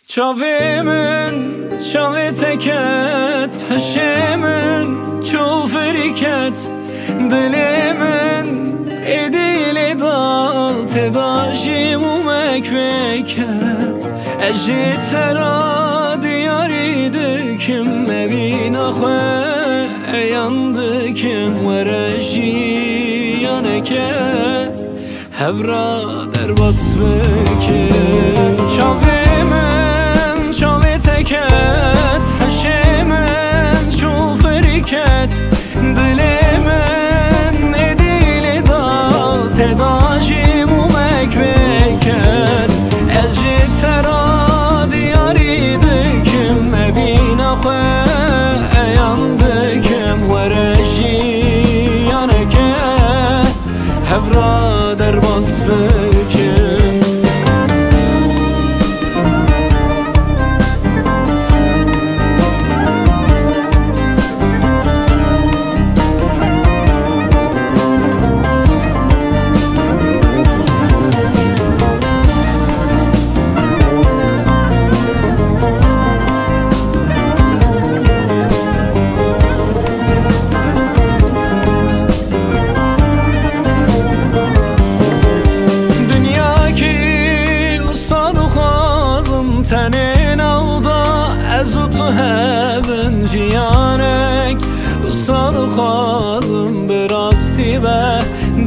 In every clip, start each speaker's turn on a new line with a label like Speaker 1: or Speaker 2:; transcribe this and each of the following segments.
Speaker 1: چاوی من چاوی تکت هشه من چو فریکت دل من ایدیل دال تداشی مومک بکت اجی ترا دیاری دکم مبین آخوه یاندکم ورشی یانکه هورا در باس بکم چاوی من چاوی تکت هشه من چو فریکت دل من ایدیل دال تداشی مومک بکت اجی ترا دیاری دکم مبین آخوه یاندکم ورشی یانکه هورا در باس بکم تنین اودا ازو تو هبن جیانک اصال خالم براستی به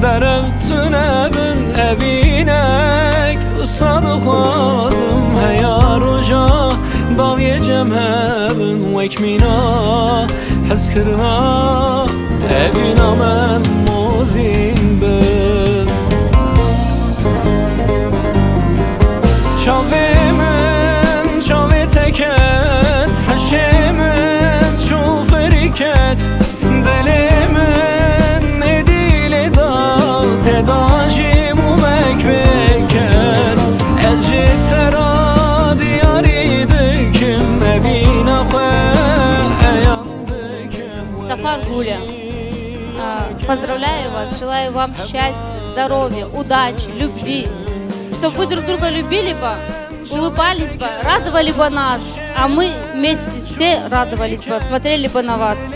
Speaker 1: درم تو نبن اوینک اصال خالم هیا روژا باوی جم هبن وکمینا حس کرنا اوینا من موزین بن چاوی چاوی تکت هشه من چو فریکت دل من ایدیل دال تداشی مومک بکت اجی ترا دیاری دکم مبین آخوه
Speaker 2: Сафар Гуля, поздравляю вас, желаю вам счастья, здоровья, удачи, любви, чтобы вы друг друга любили бы, улыбались бы, радовали бы нас, а мы вместе все радовались бы, смотрели бы на вас.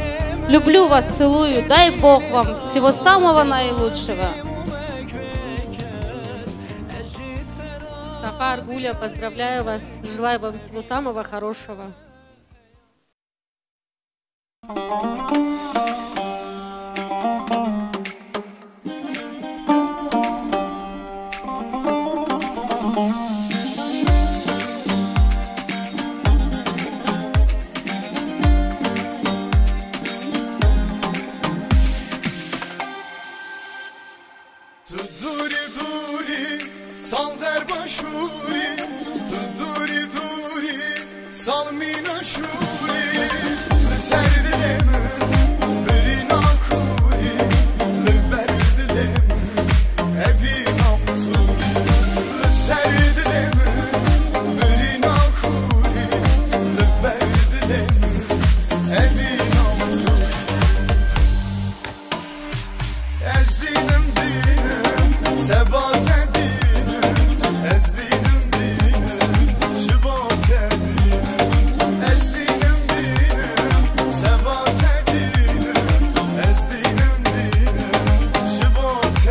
Speaker 2: Люблю вас, целую, дай Бог вам всего самого наилучшего.
Speaker 3: Сафар Гуля, поздравляю вас, желаю вам всего самого хорошего.
Speaker 4: دوری دوری سال در باشوری دوری دوری سال مینا شوری سر دلم بری ناکوری لبر دلم ابی نامتوری سر دلم بری ناکوری لبر دلم ابی نامتوری از دیدم ثبات دینم از دینم دینم شبات دینم از دینم دینم ثبات دینم از دینم دینم شبات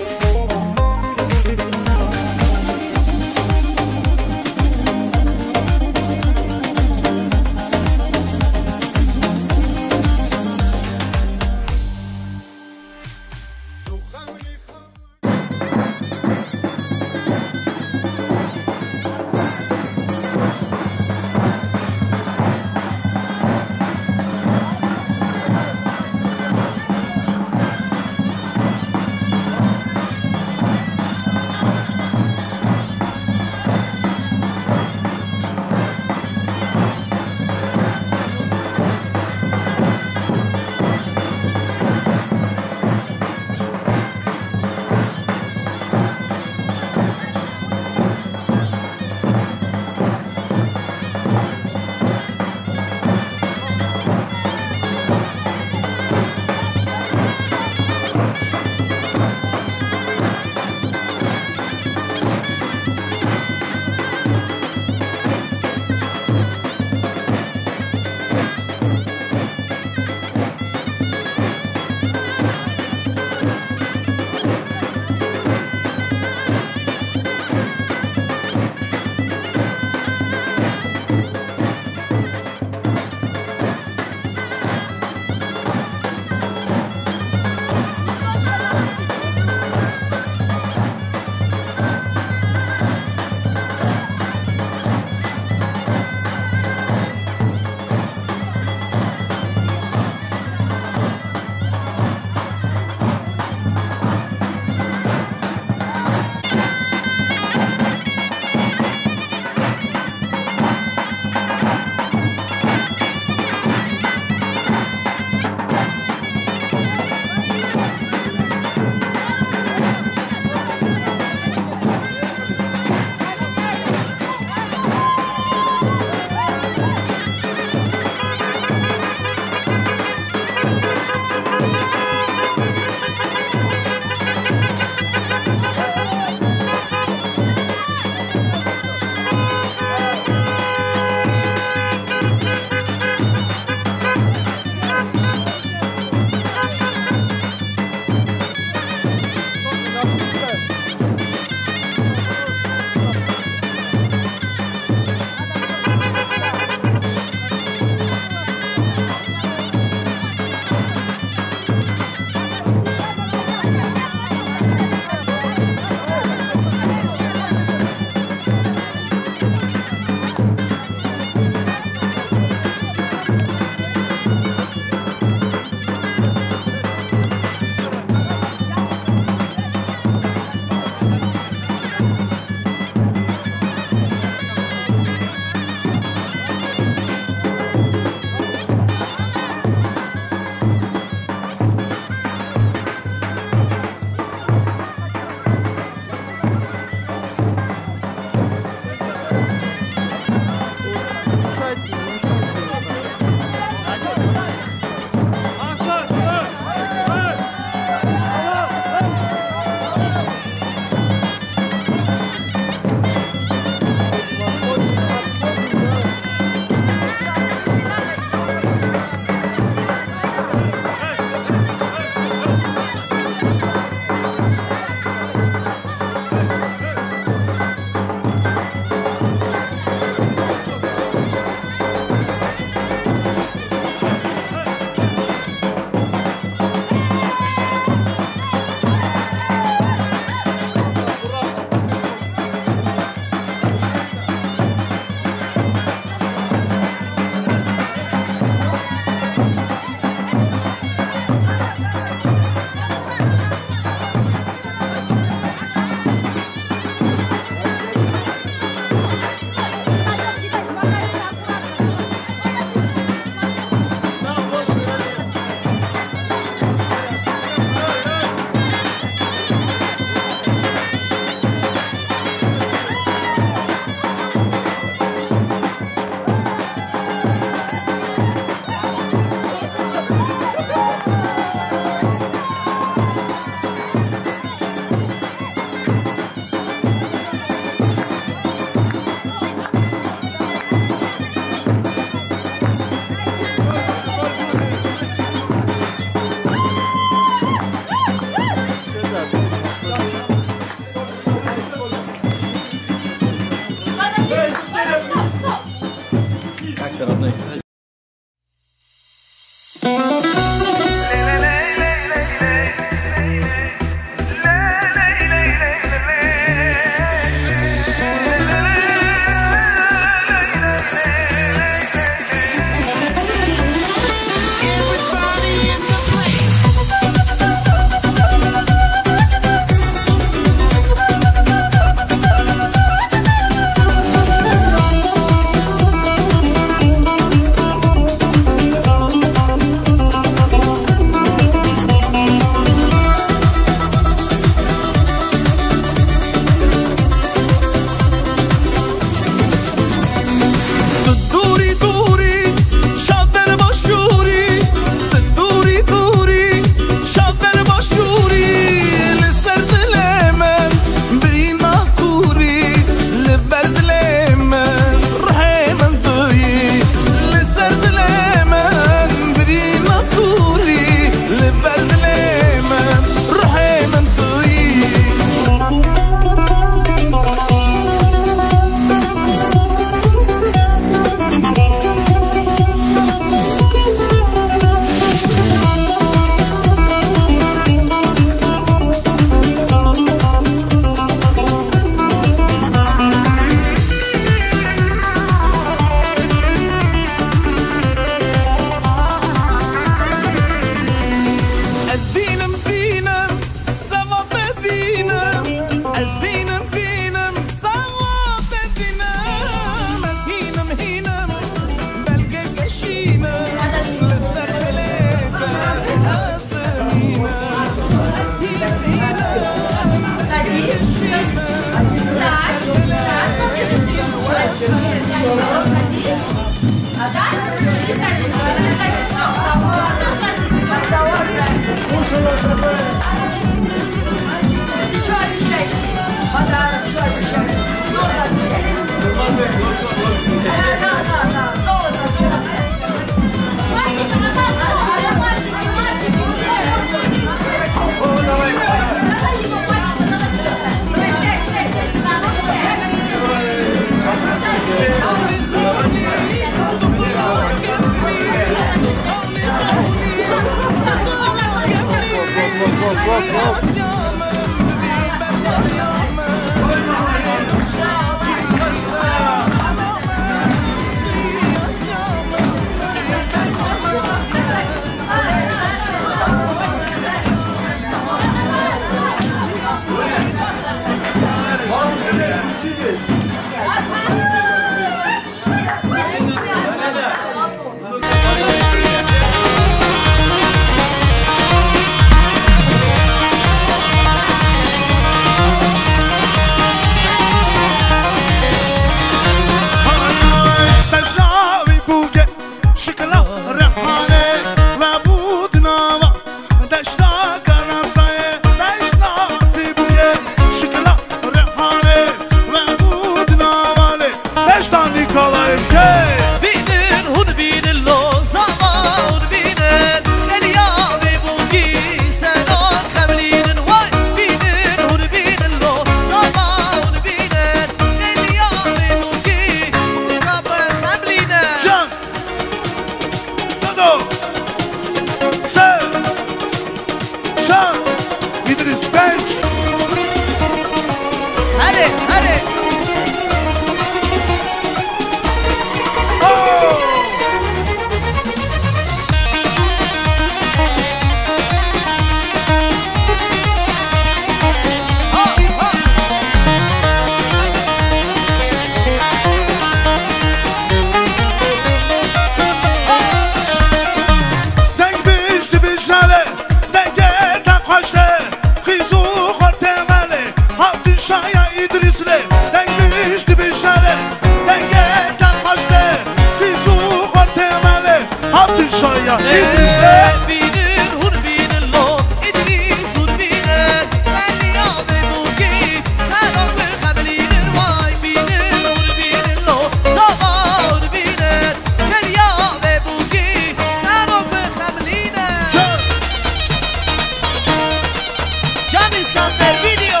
Speaker 5: Jamis Canter Video.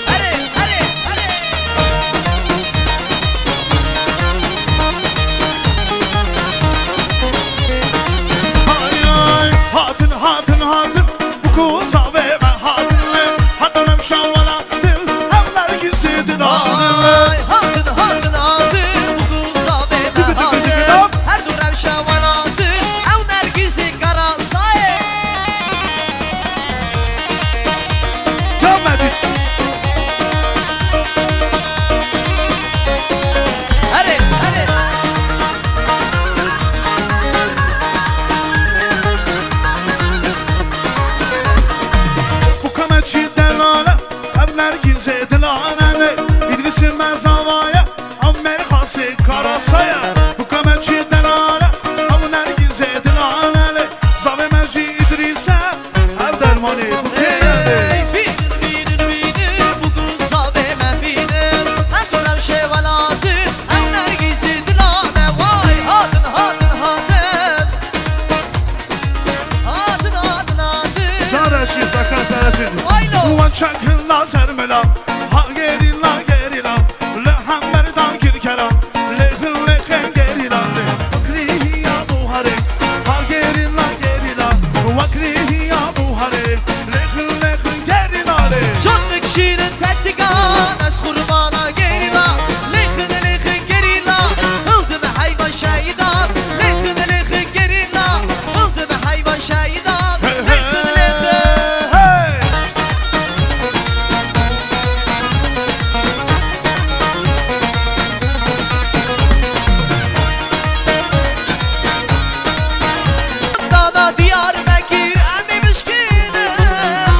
Speaker 5: Hare, hare. zedlanane İdris'im ben zavaya Ammer khasi karasaya Bu kameçi denane Am nergiz zedlanane Zave meci İdris'e Her dermani bu keyane
Speaker 6: Bugün zave men binin Hem dönem şevalatı Hem nergiz zedlane Vay hadın hadın hadın Hadın hadın hadın
Speaker 5: Zaraşı zakat zaraşı
Speaker 6: Aylo
Speaker 5: Uvan çakın la sermela Ha gerin la gerila Le hammerdan kirkera Lehın lehın gerila Vakrihi ya buhari Ha gerin la gerila Vakrihi ya buhari Lehın lehın gerila
Speaker 6: Çok şirin tettigan Az kurbana gerila Lehın lehın gerila Hıldın hayvan şahidan Lehın lehın gerila Hıldın hayvan şahidan Lehın lehın
Speaker 5: Hey!
Speaker 6: Dana diyar bekir emmi müşkine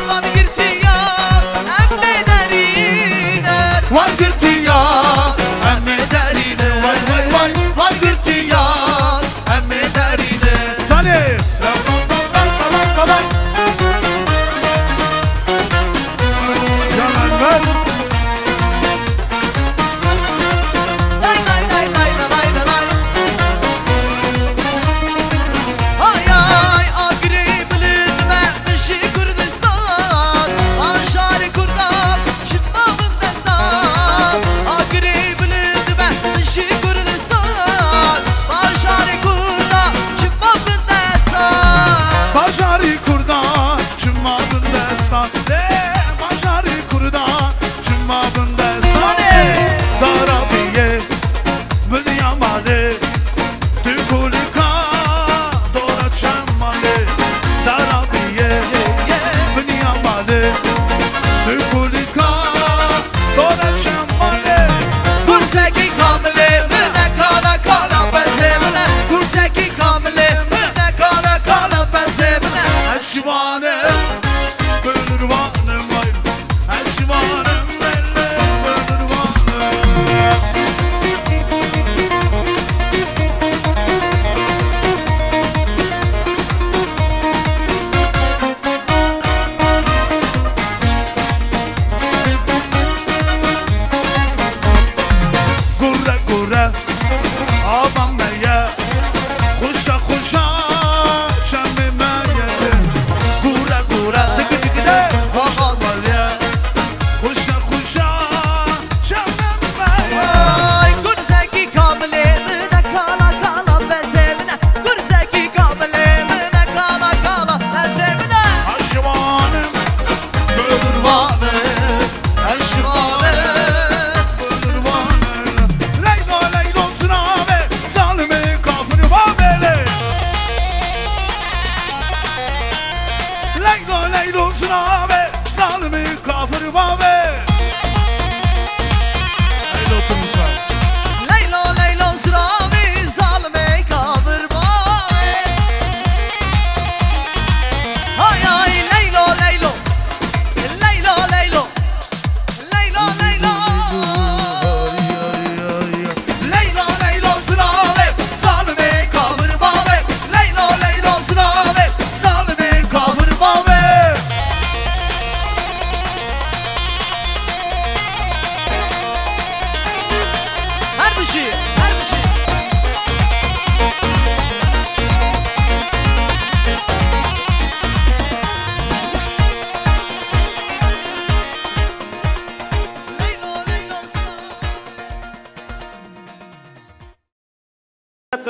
Speaker 6: Van girtiyar emmi derine Van girtiyar emmi derine Vay vay vay Van girtiyar emmi derine
Speaker 5: Tane! Yalan ver!
Speaker 6: Lay lay lay lay lay lay lay Hay ay agri bilin mişi Kürdistan Anşari kurdan çıkmamın destan Agri bilin mişi Kürdistan Anşari kurdan çıkmamın destan
Speaker 5: Bajari kurdan Cumabın destan Bajari kurdan Cumabın destan Darabiye Bünyamale Tükulika Dora çemmale Darabiye Bünyamale Tükulika Dora çemmale
Speaker 6: Kursaki kamile mene kala kala ben sevine Kursaki kamile mene kala kala ben sevine
Speaker 5: Eşkivanem Bölürvanem vay Eşkivanem Bölürvanem Gurre gurre Aman meye Kuşa kuşa Çemmime yedi Gurre gurre Tıkı tıkı de Aman meye Kuşa kuşa Çemmime
Speaker 6: Ay kursaki kamile mene kala kala ben sevine Kursaki kamile mene kala kala ben sevine
Speaker 5: Aşıvanım
Speaker 6: Bölürvanım Eşvanım
Speaker 5: Bölürvanım Leylo leylo sınave Zalimi kafını babele Leylo leylo sınave Zalimi kafını babele Leylo tımızlar
Speaker 6: Leylo leylo sırami zalime kavurma Hay ay leylo leylo Leylo leylo Leylo leylo Leylo leylo sırami zalime kavurma Leylo leylo sırami zalime kavurma Her bir şey, her bir şey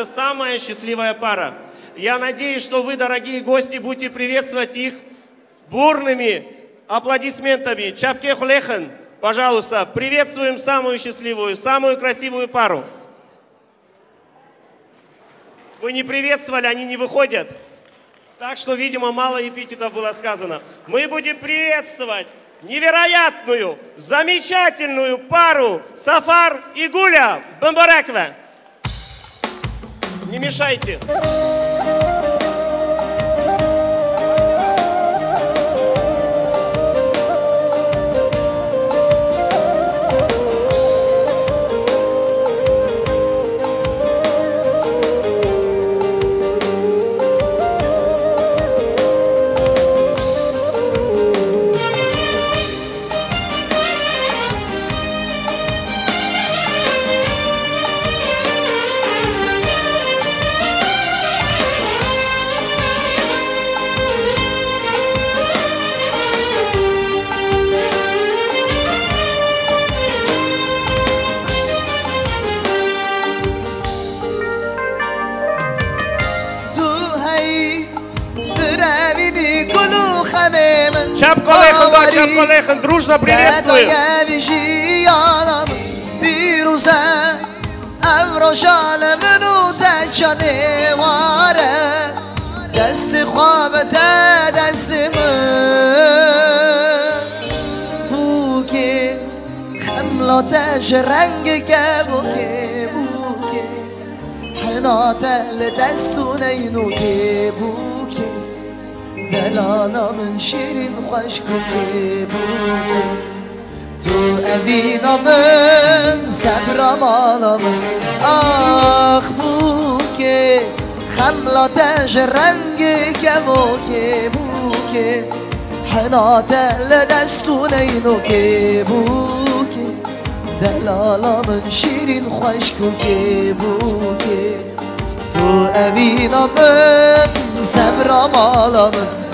Speaker 7: Самая счастливая пара. Я надеюсь, что вы, дорогие гости, будете приветствовать их бурными аплодисментами. Чапкех Лехан, пожалуйста, приветствуем самую счастливую, самую красивую пару. Вы не приветствовали, они не выходят. Так что, видимо, мало эпитетов было сказано. Мы будем приветствовать невероятную, замечательную пару Сафар и Гуля Бамбарекве. Не мешайте. колехан, доча колехан, дружно приветствуем.
Speaker 6: دست خوابت دست من بوکه خملاتش رنگ که بوکه بوکه حناتل دستون اینو که بوکه دلالا من شیرین خوش که بوکه تو اوینا من صبرم آلا من آخ بوکه خملاتش رنگی که بوکه حناتل دستون اینو که بوکه دلالا من شیرین خوشکو که بوکه تو اوینا من صبرم آلا من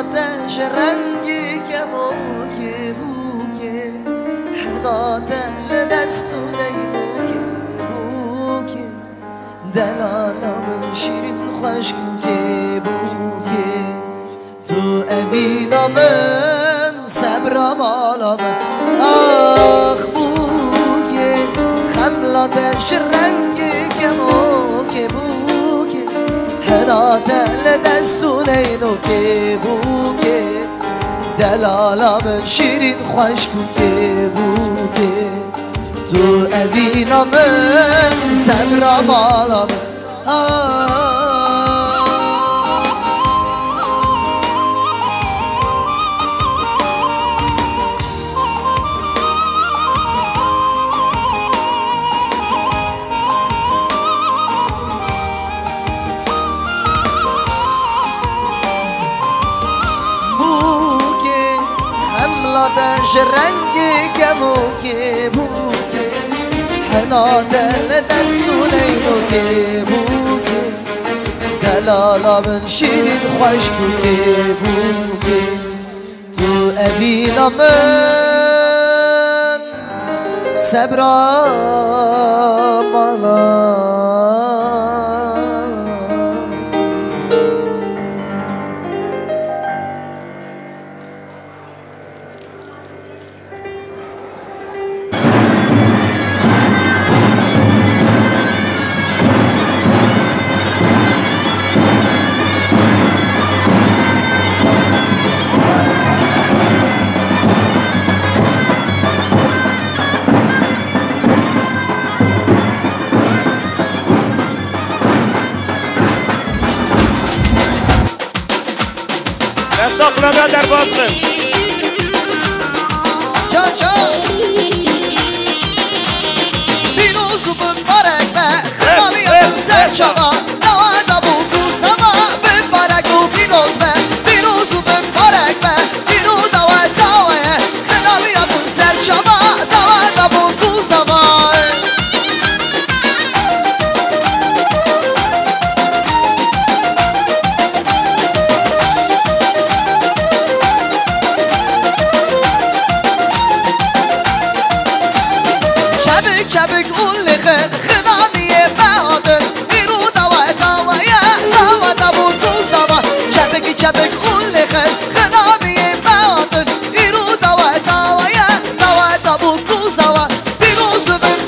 Speaker 6: خملاتش رنگی که بوکه حناتل دستون اینو که بوکه دلالا من شیرین خوشکو که بوکه تو اوینا من صبرم آلا من آخ بوکه خملاتش رنگی که بوکه حناتل دستون اینو که بوکه دلالا من شیرین خوشکو که بوکه تو اوینا من صبرم آلا من دش رنگی که بوکه حناتل دستون اینو که بوکه دلالا من شیرین خوشکو که بوکه تو اوینا من صبرم آلا
Speaker 7: Saklamaya der basın.
Speaker 6: Can bir uzun mübarek be Kınamayalım serçama Davada bu kusama Mübarek bu binoz be Bir uzun mübarek be Bir udava davaya Kınamayalım serçama Davada bu kusama Çabuk ullikhin Khınaniye bağdın Biru davaya Davada bu tuzama Çabuk ullikhin Khınaniye bağdın Biru davaya Davada bu tuzama Biru zubun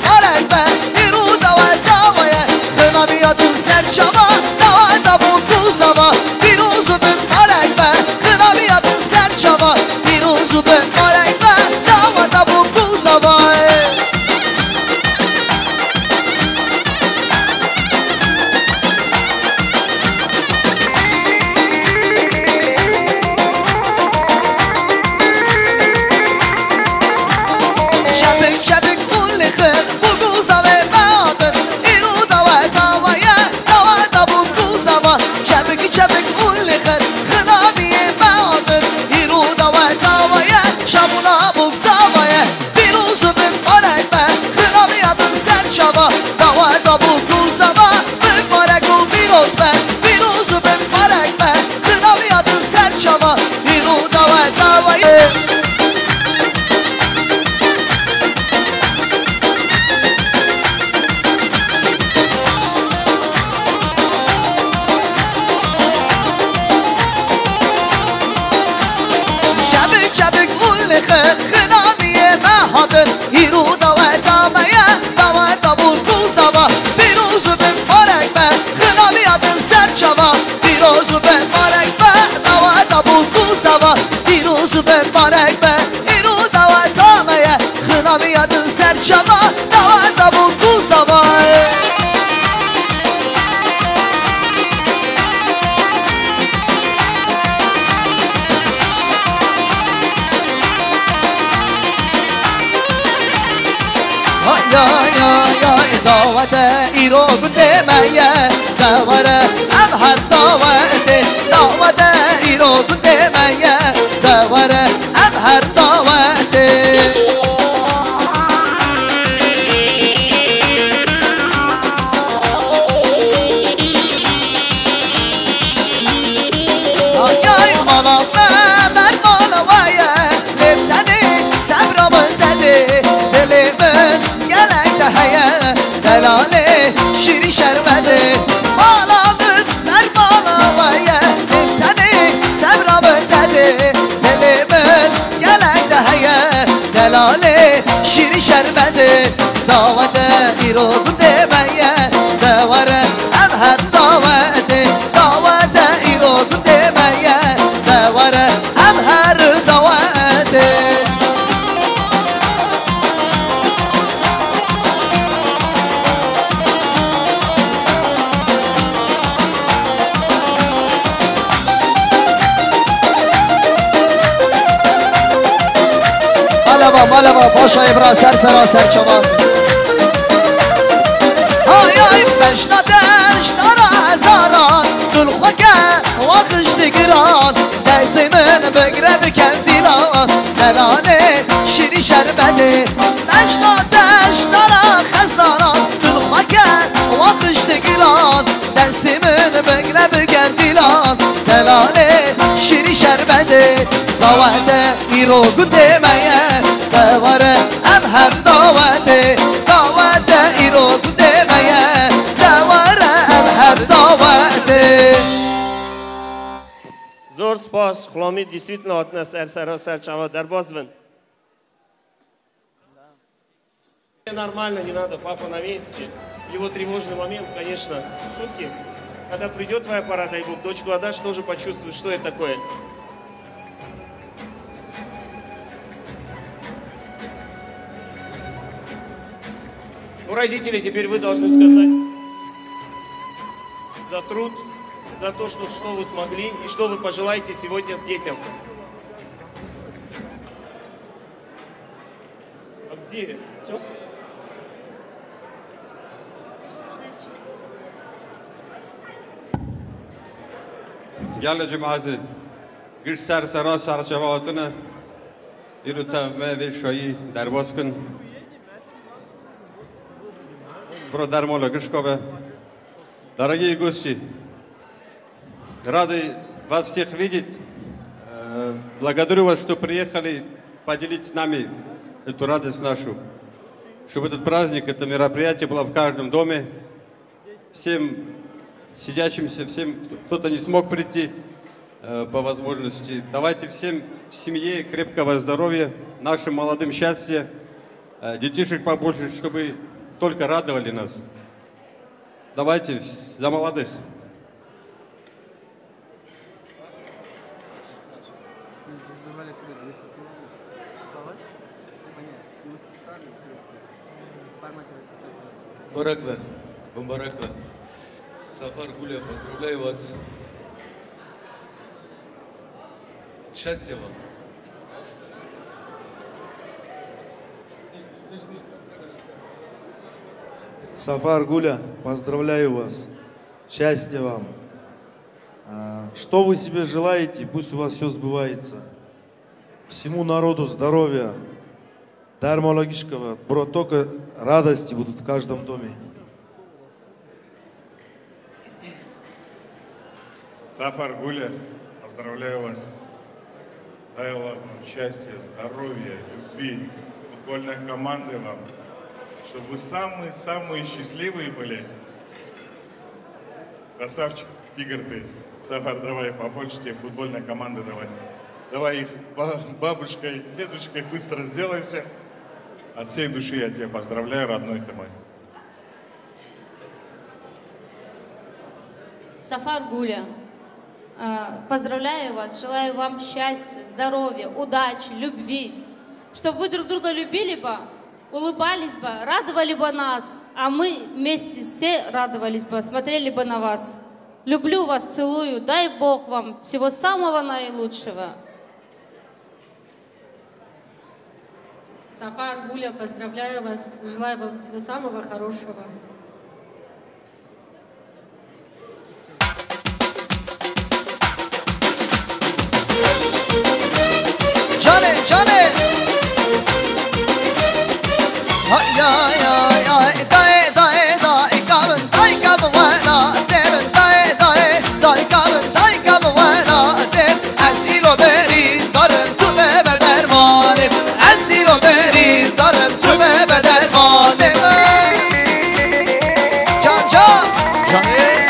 Speaker 6: لخن خنامیه مهادن ایرو داوت آمیه داوت آبو کوساوا بیروز به مارک به خنامیاتن سرچوا بیروز به مارک به داوت آبو کوساوا بیروز به مارک به ایرو داوت آمیه خنامیاتن سرچوا داوت آبو کوساوا دعوت ایرو گنده میه دواره ام هر دعوت ایرو گنده میه دواره ام هر دعوت دلاله شیری شربته بالامın در باlavaya tane sabra bende dilimin gelek dehye delale şiiri şerbeti davete irogun demeye devare em her davete davete irogun demeye devare em her davete مالبا پاشا ابرا سر چوان های های بشنادش دارا هزاران دل خوکه واخشت گران دست من بگره بکن دیلان دلاله شیری شربته بشنادش دارا هزاران دل خوکه واخشت گران دست من بگره بکن دیلان دلاله شیری شربته دعوت ایرو گنده میه دواره ام هر دعوت ایرو گنده میه دواره ام هر دعوت
Speaker 7: Зор спас, хломит действительно от нас сарчава дарбозвен. Нормально, не надо, папа на месте. Его тревожный момент, конечно, шутки. Когда придет твоя пора, дай Бог, дочку отдашь, тоже почувствуешь, что это такое. Ну, родители, теперь вы должны сказать за труд, за то, что вы смогли и что вы пожелаете сегодня детям. А где? Все?
Speaker 8: يلا جماعتي قش سر سرچواتنا ایرو تفمه و شایی درباز کن برو در مولا قش کوه дорогие гости, рады вас всех видеть. Благодарю вас, что приехали поделить с нами эту радость нашу, чтобы этот праздник, это мероприятие было в каждом доме, всем сидящимся, всем, кто-то не смог прийти по возможности. Давайте всем в семье крепкого здоровья, нашим молодым счастья, детишек побольше, чтобы только радовали нас. Давайте за молодых.
Speaker 9: Бараква, Бамбараква. Сафар Гуля, поздравляю вас. Счастья вам.
Speaker 10: Сафар Гуля, поздравляю вас. Счастья вам. Что вы себе желаете, пусть у вас все сбывается. Всему народу здоровья. Дармологишкова, бро, только радости будут в каждом доме.
Speaker 11: Сафар Гуля, поздравляю вас. Дай Аллах вам счастья, здоровья, любви, футбольной команды вам. Чтобы вы самые-самые счастливые были. Красавчик, тигр ты. Сафар, давай, побольше тебе футбольной команды давай. Давай их бабушкой, дедушкой быстро сделай всех. От всей души я тебя поздравляю, родной ты мой.
Speaker 2: Сафар Гуля, поздравляю вас, желаю вам счастья, здоровья, удачи, любви, чтобы вы друг друга любили бы, улыбались бы, радовали бы нас, а мы вместе все радовались бы, смотрели бы на вас. Люблю вас, целую, дай Бог вам всего самого наилучшего.
Speaker 3: Сафар Гуля, поздравляю вас, желаю вам всего самого хорошего.
Speaker 6: Johnny, Johnny. Ay ay ay ay, dae dae dae, come wala, dem dae come wala, dem. Asiro beri, darım tu be dermanim. Asiro beri, darım tu be dermanim. Can can, Johnny.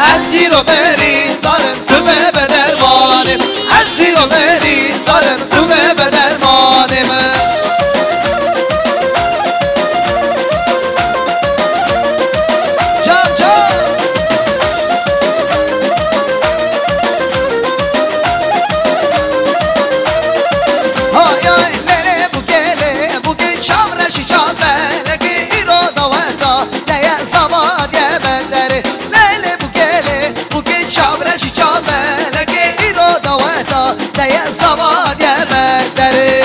Speaker 6: Asiro beri, darım tu be dermanim. Asiro beri, darım tu be dermanim. Can can. Hay ay lele bu gel çavreşi çavre ki iro davata leye sabah diye benderi. Çavreşi çavre ki iro davata leye sabah diye benderi.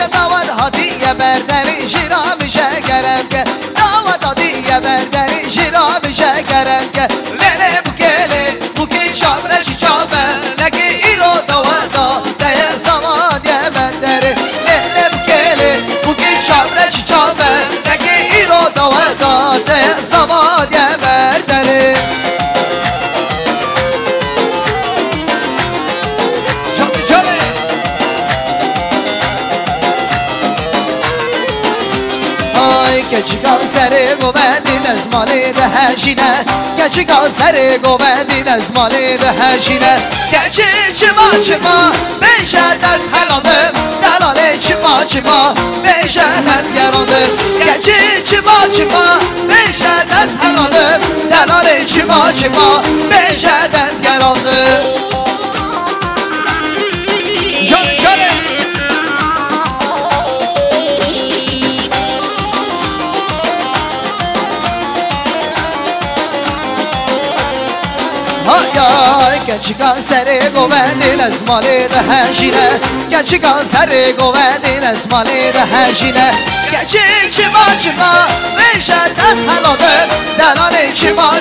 Speaker 6: داود هدیه بردری جیرا میشه گرم که داود هدیه بردری جیرا میشه گرم که لیله بو کی شابرش چابه نگی ایرو داودا ده زمانیه بردری لیله بو کی شابرش چابه نگی ایرو داودا ده زمانیه بردری Geçiga seri govendin ez mali de hejine Geçiga seri govendin ez mali de hejine Geçi çima beşer dez heladım Delale çima beşer dez yarandım Geçi çima beşer dez heladım Delale çima beşer dez yarandım Johnny Johnny Geçiga seri govendin ez mali de hejine Geçiga seri govendin ez mali de hejine Geçi çima beşer dez heladım Delale çima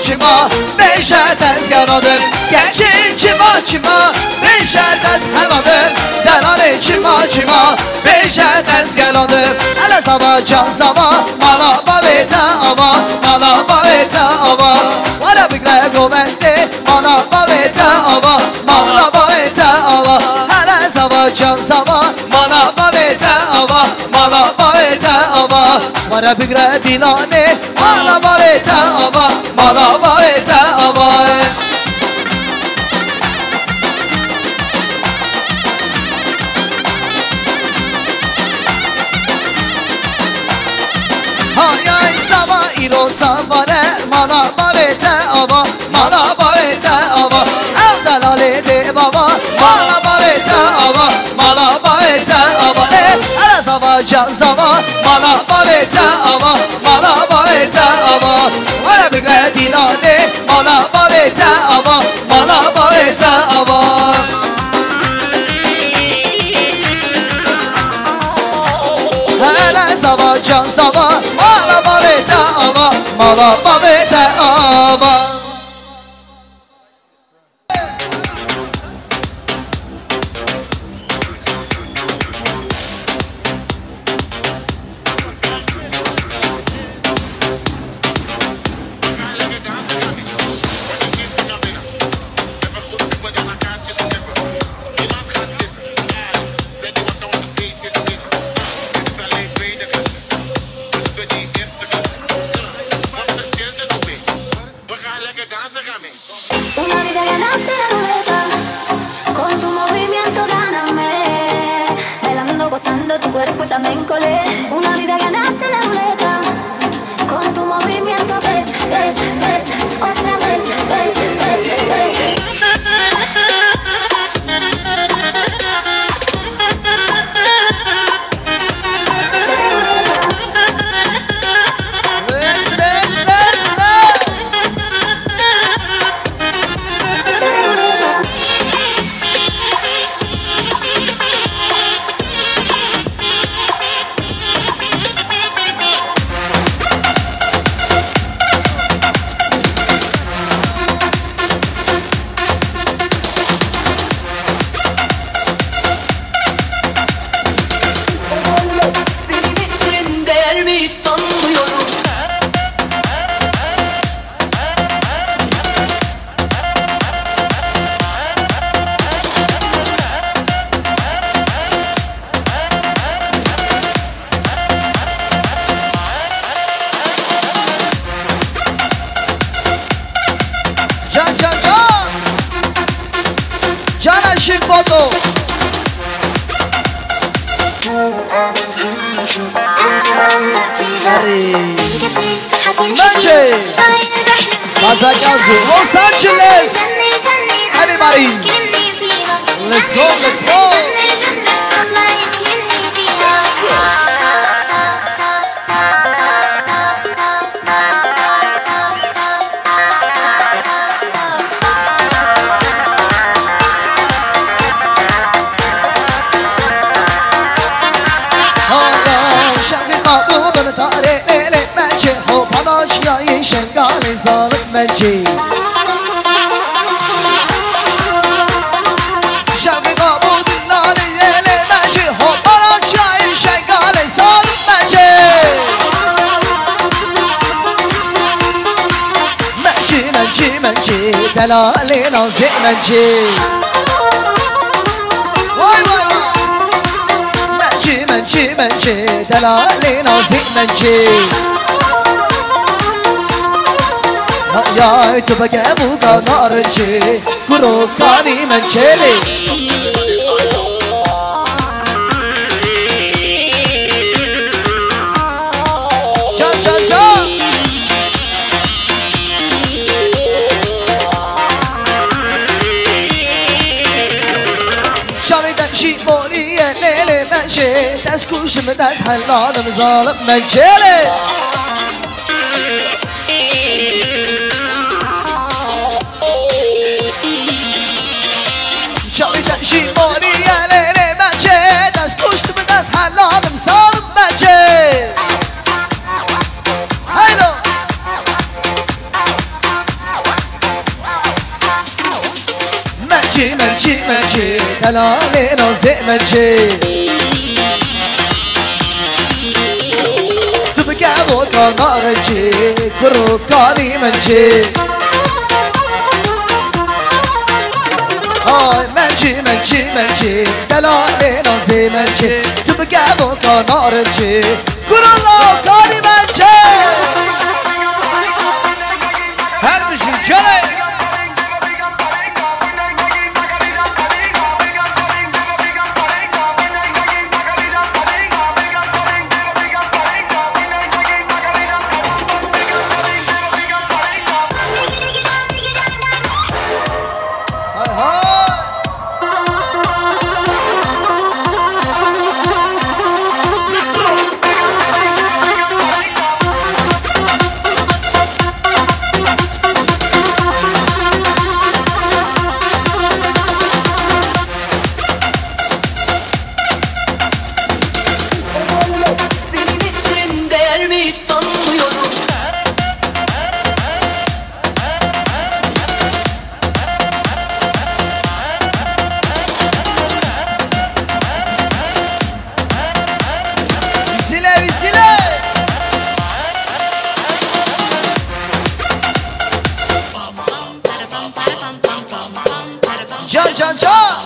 Speaker 6: beşer dez yaradım Geçi çima beşer dez heladım Delale çima beşer dez yaradım Ele zava can zava mala baveta ava Mala baveta ava Vara bigre govendi mala baveta وانا بقرا ديلاني مالا بايتا ابا مالا بايتا ابا هاي سما إلو سفره مالا بايتا ابا مالا بايتا ابا دلالي دي بابا مالا بايتا ابا مالا بايتا ابا انا سما جان سما مالا بايتا ابا مالا بايتا ابا وانا بقرا ديلاني مالا بايتا ابا مالا بايتا ابا انا سما جان سما مالا بايتا ابا مالا بايتا ابا
Speaker 12: Una vida ganaste la ruleta, con tu movimiento gáname, bailando, gozando tu cuerpo flamenco le. Una vida ganaste la ruleta, con tu movimiento ves, ves, ves, otra vez, ves, ves, ves.
Speaker 6: Mazagazu, Los Angeles. Everybody, let's go, let's go. ظالم مجيد شوقي قابود النار يلي مجي هو برا شاي شغال ظالم مجيد مجي مجي مجي دلالي نازي مجي واي واي مجي مجي مجي دلالي نازي مجي يا تبقى بوكا نارنجي كروكاني منشيلي جان جان جان شامي تنشي موري ليلي منشي تسكوش من تسهل ظالم منشيلي شي موري يا ليلي ماجي داس كشت من داس حلال مصاب ماجي هيلو ماجي ماجي ماجي دلالي نوزي ماجي تبقى بوكا نارجي كروكاني ماجي هاي منجي منجي منجي دلالي نازي منجي تبقى بوكا نارنجي كل الله كاري منجي
Speaker 1: هل مشي جلي
Speaker 6: Can can can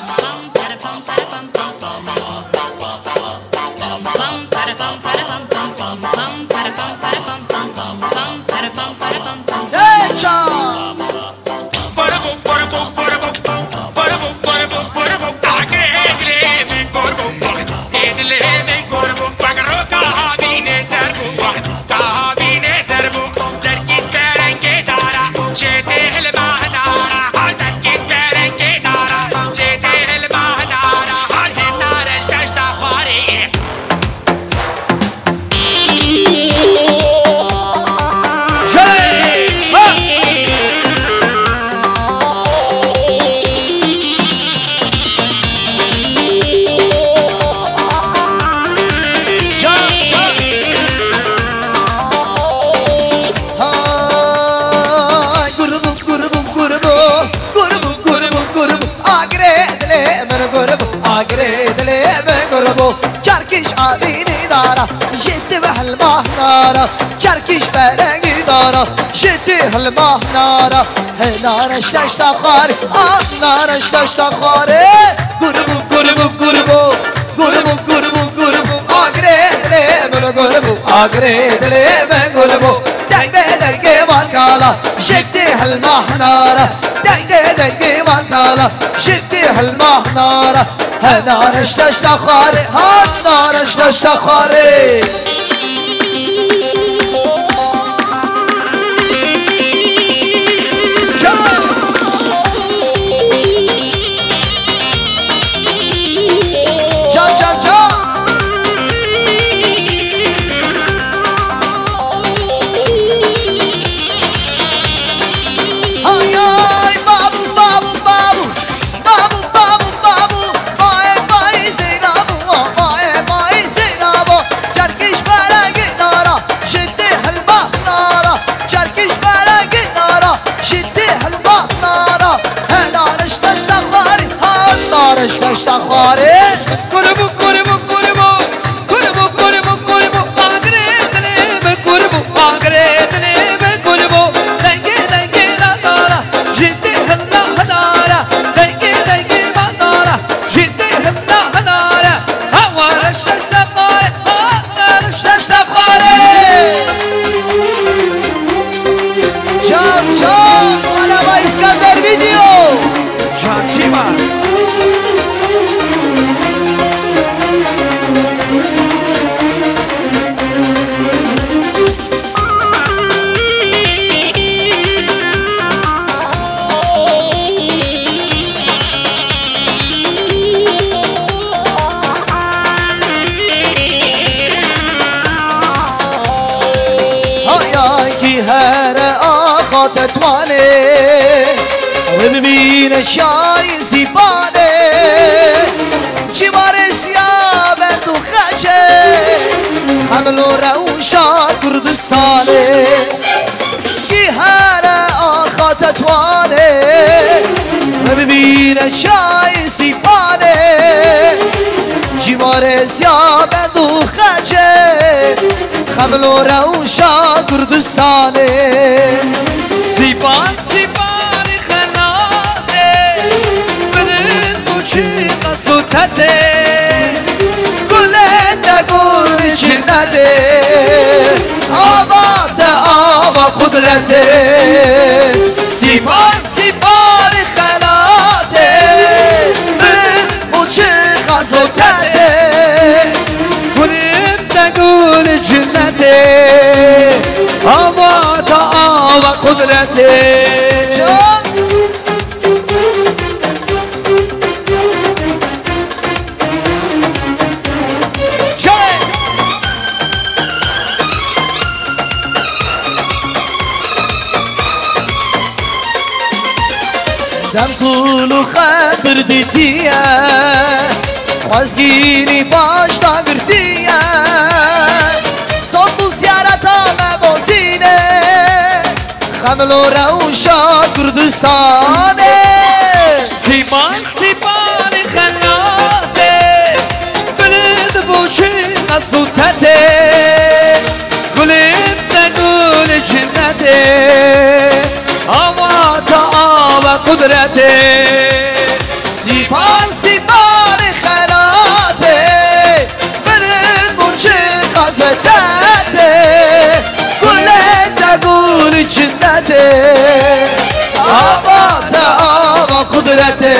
Speaker 6: المهنارة نارش تشتخاري نارش تشتخاري قربو قربو قربو قربو قربو قربو آگرید لی من قربو آگرید لی من قربو دنگ دنگ وکالا شدی المهنارة دنگ دنگ وکالا شدی المهنارة نارش تشتخاري نارش تشتخاري تشتخاري قربو قربو قربو قربو قربو قربو آگرید لی قربو آگرید لی قربو دنگی دنگی ندارا جدی هلا هدارا دنگی دنگی ندارا جدی هلا هدارا هوارش تشتخاري هوارش تشتخاري جام جام وانا با اسکندر ویدیو جام چیما تتواني وبمين شاي زيباني جمار سياب اندو خجي حمل روشا كردستاني كيهانا آخا تتواني وبمين شاي زيباني جمار سياب اندو خجي حمل روشا كردستاني زیبان زیبان خناده برد
Speaker 1: سلطته
Speaker 6: گلت گل جنته آبات آب قدرته
Speaker 1: سیبان سیبان خلاته
Speaker 6: من موچه غزوتته
Speaker 1: گلیم تگول جنته آبا تا آب قدرته
Speaker 6: دم کلو خطر دیتیه وزگینی باش داگرتیه صبو زیارتا مبازینه خمل و روشا کردستانه
Speaker 1: سیمان سیمان خلاته بلد بوچه غصوتته گلیم تگول جنته آوا تا آب قدرته
Speaker 6: سیپان سیپان خلاته برن موچه قصدته گله گل جنته آبا تا آب قدرته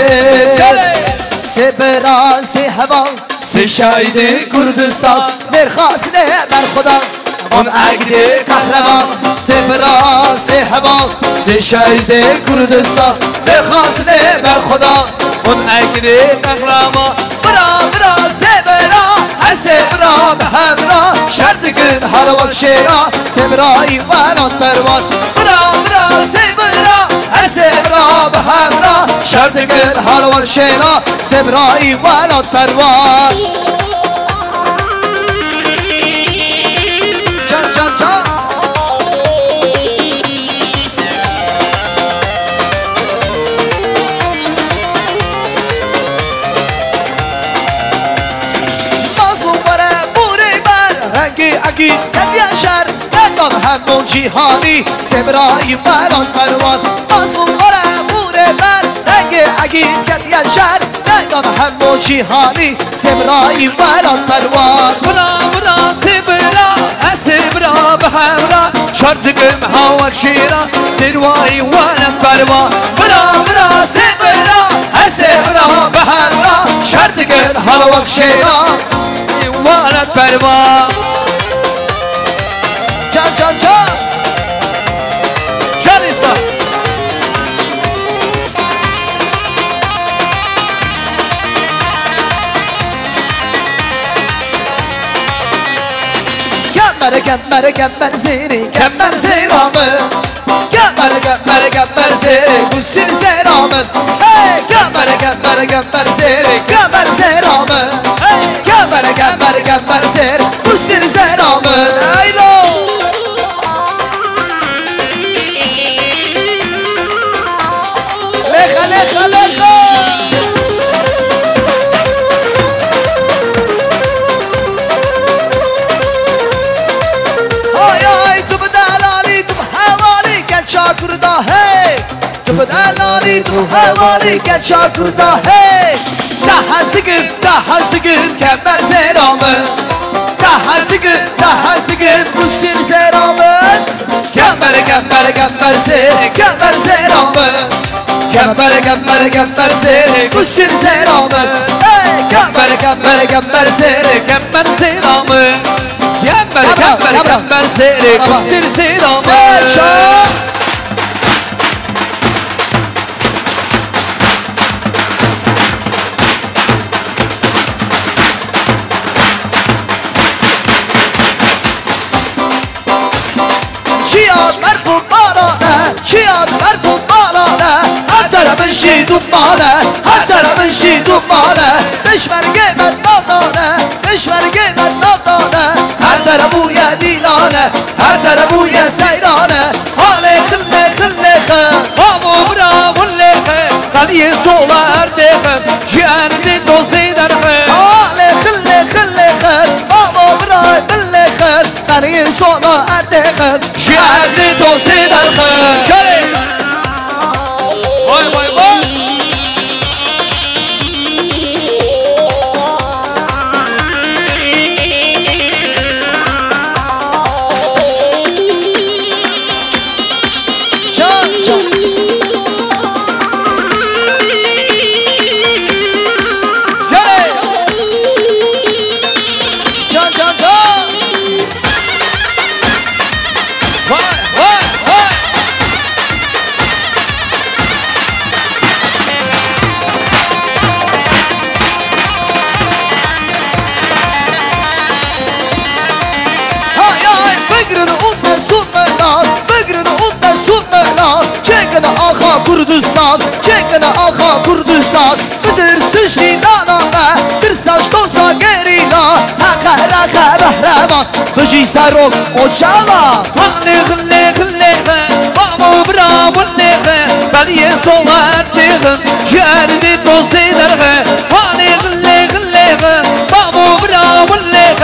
Speaker 6: سه بران سه هوا سه شاید کردستان مرخاصله بر خدا اون عقد قهرمان سه برا سه هوا سه شهید کردستان بخواستنه بر خدا
Speaker 1: اون عقد قهرمان
Speaker 6: برا برا سه برا هر سه برا به همراه شردگن هر وقت شیرا سه برای ولاد پروان برا برا سه برا هر سه برا به همراه شردگن هر وقت شیرا سه برای ولاد پروان اگید دنیا شر دندان همون جیهانی سبرایی بران پروان آسون بوره بر رنگ اگید دنیا شر دندان همون جیهانی سبرایی بران پروان
Speaker 1: برا برا سبرا سبرا به همراه شردگم هاوک شیرا سروایی ولد پروان
Speaker 6: برا برا سبرا سبرا به همراه شردگم هاوک شیرا
Speaker 1: ولد پروان
Speaker 6: جان جان جان
Speaker 1: شاریستا
Speaker 6: Gemmer zeri gemmer zeramı Gemmer zeri gustin zeramı Hey gemmer zeri gemmer zeramı Hey gemmer zeri gustin zeramı Aylo Leha leha leha شاکردا ہے تو بدلانی تو حوالی که شاکردا ہے تحسگن کمر زیرامن تحسگن بستیر زیرامن کمر زیر کمر زیرامن کمر زیر بستیر زیرامن کمر زیر
Speaker 1: کمر زیرامن کمر زیر بستیر زیرامن
Speaker 6: شیاد مرفوع بالانه هر طرف شیدون ماله هر طرف شیدون ماله بشمرگه من نادانه بشمرگه من نادانه هر طرف بوی دیلانه هر طرف بوی سیرانه حاله خله
Speaker 1: هامو برامو لخه قلی سولا اردخم جیانده دوزی درخم
Speaker 6: حاله خله هامو برامو لخه قلی سولا اردخم جیانده دوزی درخم
Speaker 1: وای وای وای
Speaker 6: Kurdistan Çekene aha Kurdistan Bidir sıçti nanana Bir saç dolsa gerila Hakara kahraman Bıcı sarok ocağla
Speaker 1: Hani hılle hılle Babu bravo hılle Baliye solar dihim Şerdi dost eder Hani hılle hılle Babu bravo hılle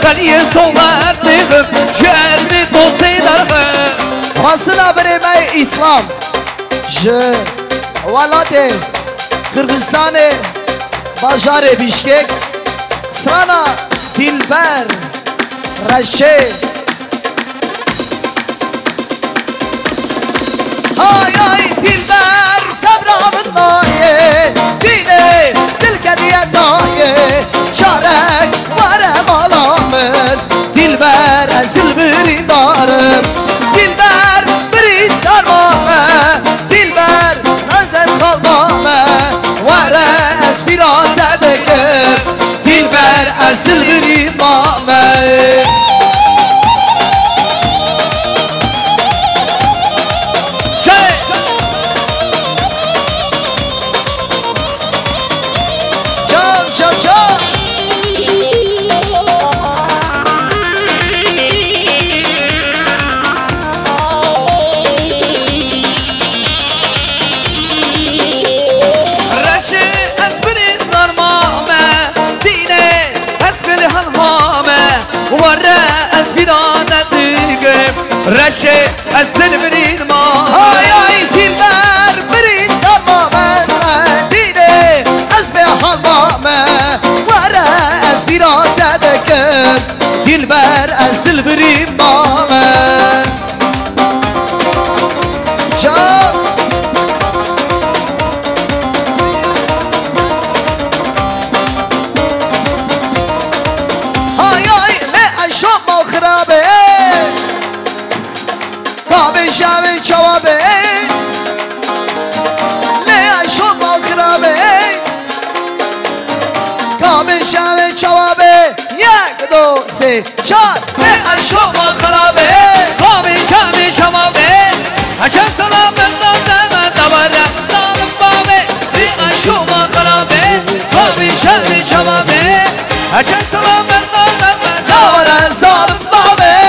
Speaker 1: Baliye solar dihim Şerdi dost eder
Speaker 6: Masına birime İslam Je Valate Kırgızistan'ı Bajarı Bişkek Strana Dilber Reşe Ay ay Dilber Sabramın naye Dine Dilkediye taye Çarek Varem alamın Dilber Ez dilbiri darım Dilber Biri darmame Dilber Nereden kalmame Vare Ez birate dekim Dilber Ez dilbiri mame
Speaker 1: Reşe ez dilberin ma
Speaker 6: Ay ay Dilber birin tamame Dine ez behalmame Vare ez birate dekim Dilber ez dilberin mame Can Ay ay le aşam makhrabe Şavi çavabe Le ayşo makrabe Kabe şavi çavabe Yak do se çar
Speaker 1: Le ayşo makrabe Kabe şavi çavabe Haçan salamından deme Davara zalim babe Le ayşo makrabe Kabe şavi çavabe Haçan salamından deme Davara zalim babe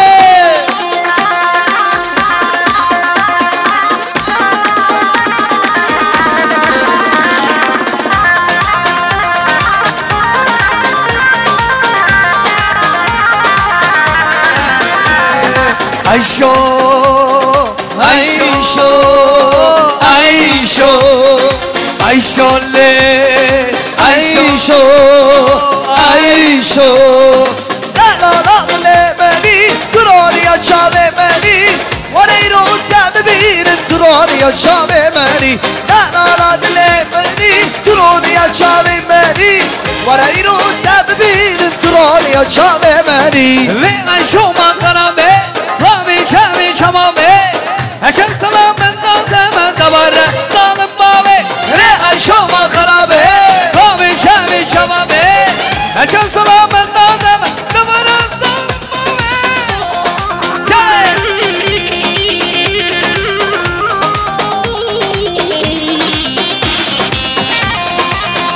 Speaker 1: Ayşo, Ayşo, Ayşo, Ayşo le, Ayşo, Ayşo.
Speaker 6: La la le beni, Troya çave beni, Vareyro tabi birin Troya çave beni. La le beni, Troya çave beni, Vareyro tabi birin Troya çave beni.
Speaker 1: Ve Ayşo makarabe. Şavi şamame Haçan salamından deme Davara zalim babe
Speaker 6: Re ayşo makarabe
Speaker 1: Kabe şavi şamame Haçan salamından deme Davara zalim babe Çare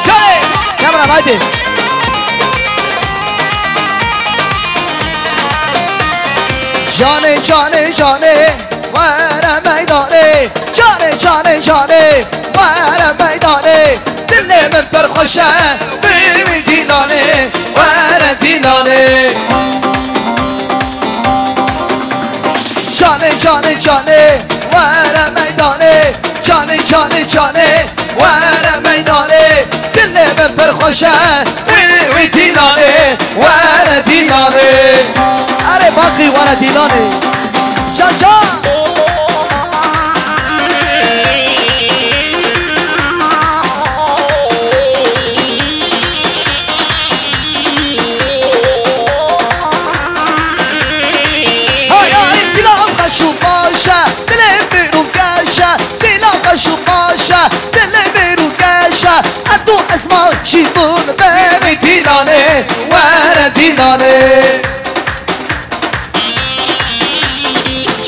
Speaker 1: Çare
Speaker 6: Kamera haydi Cane cane cane Vere meydane Cane cane cane Vere meydane Dilimin perhoşe Bimi dilane Vere dilane Cane cane cane Vere meydane Cane cane cane Vere meydane Dilimin perhoşe Bimi dilane Vere dilane Are baki vere dilane Can can اسمع شيطان بابي ديلاني وانا ديلاني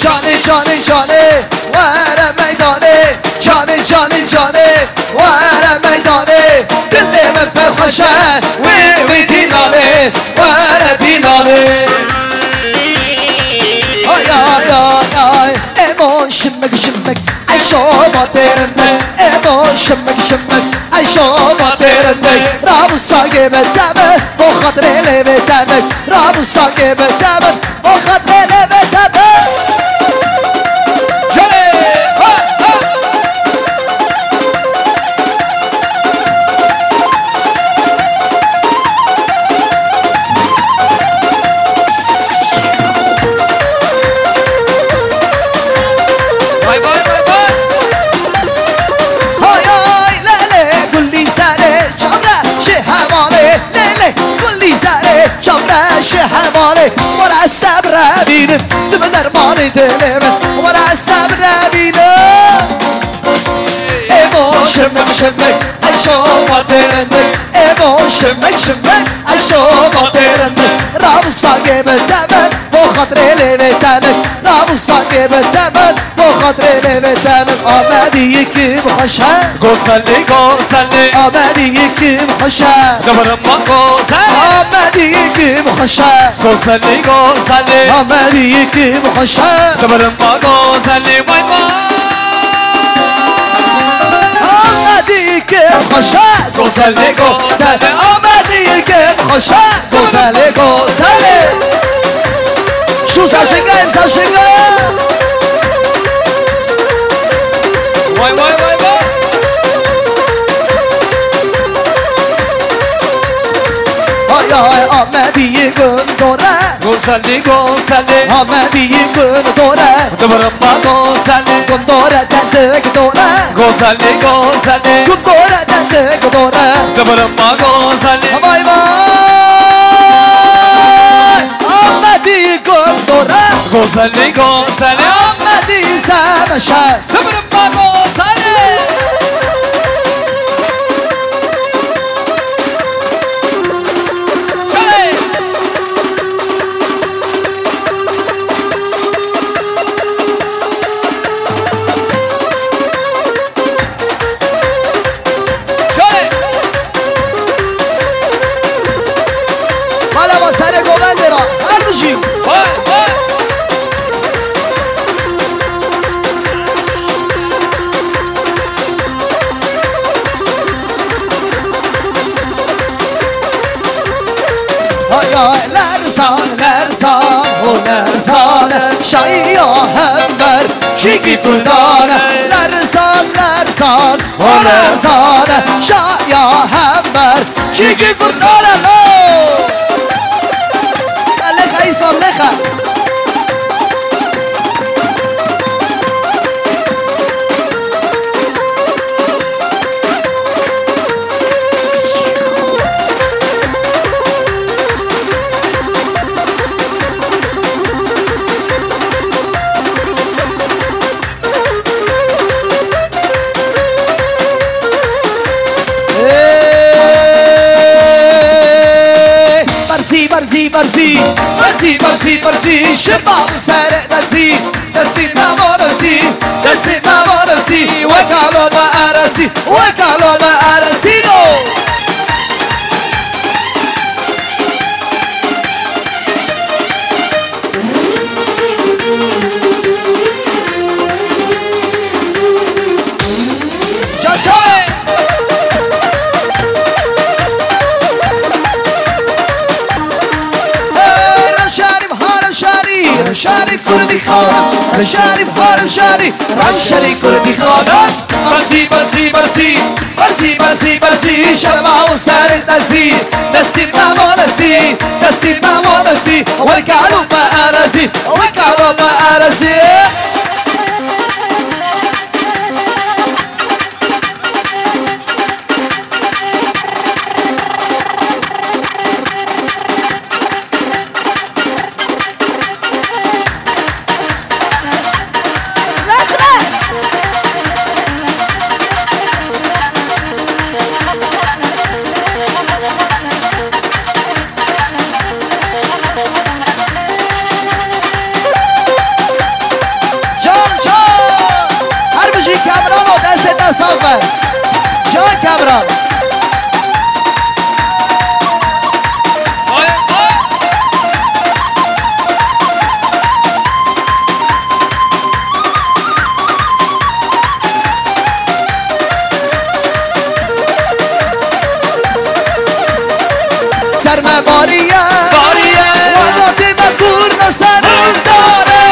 Speaker 6: جاني جاني جانه وره میدانه جانه جانه جانه وره میدانه دل من پرخوشه وی دینانه وره دینانه آی آی آی آی ایمان شمک شمک ای شما ترنده ایمان شمک شمک ای شما ترنده رابو ساگه بدمه با خاطر لبه دمه رابو ساگه بدمه با خاطر لبه دمه هماله ورا استبر بینم تو درمان دلم ورا استبر بینم ایمان شمک شمک ای شما ترنده ایمان شمک شمک ای شما ترنده رابو ساگه بدمن با خاطر لبه تنک رابو ساگه بدمن با خاطر لبه تنک آمدی یکیم خوشه
Speaker 1: گوزلی گوزلی
Speaker 6: آمدی یکیم خوشه
Speaker 1: دبرم ما گوزلی
Speaker 6: آمدی یکیم خوشه
Speaker 1: گوزلی گوزلی
Speaker 6: آمدی یکیم خوشه
Speaker 1: دبرم ما گوزلی وای وای
Speaker 6: آمدی که خوشه
Speaker 1: گوزلی گوزلی
Speaker 6: آمدی که خوشه گوزلی گوزلی شو ساشنگه امسا شنگه
Speaker 1: وای وای وای وای
Speaker 6: آی آی آمدی گل دوره
Speaker 1: گوزلی گوزلی
Speaker 6: آمدی گل دوره
Speaker 1: دبرم ما گوزلی
Speaker 6: گل دوره دندک دوره
Speaker 1: گوزلی گوزلی
Speaker 6: گل دوره دندک دوره
Speaker 1: دبرم ما گوزلی
Speaker 6: وای وای آمدی گل دوره
Speaker 1: گوزلی گوزلی
Speaker 6: آمدی سمشه
Speaker 1: دبرم ما گوزلی
Speaker 6: لرزان شایا همبر چیکی کردانه لرزان لرزان و لرزان شایا همبر چیکی کردانه لخه ایسان لخه برزی برزی برزی برزی برزی شباب سر درزی دستی نوارزی دستی نوارزی وکالو ما عرسی وکالو ما عرسی نو شاری کردی خانم شاری هارم شاری رمشاری کردی خانم برزی برزی برزی برزی برزی برزی شرما و سر درزی دستی نما دستی دستی نما دستی وکالو با عرزی وکالو با عرزی باریه والا دیمه کور نسنم داره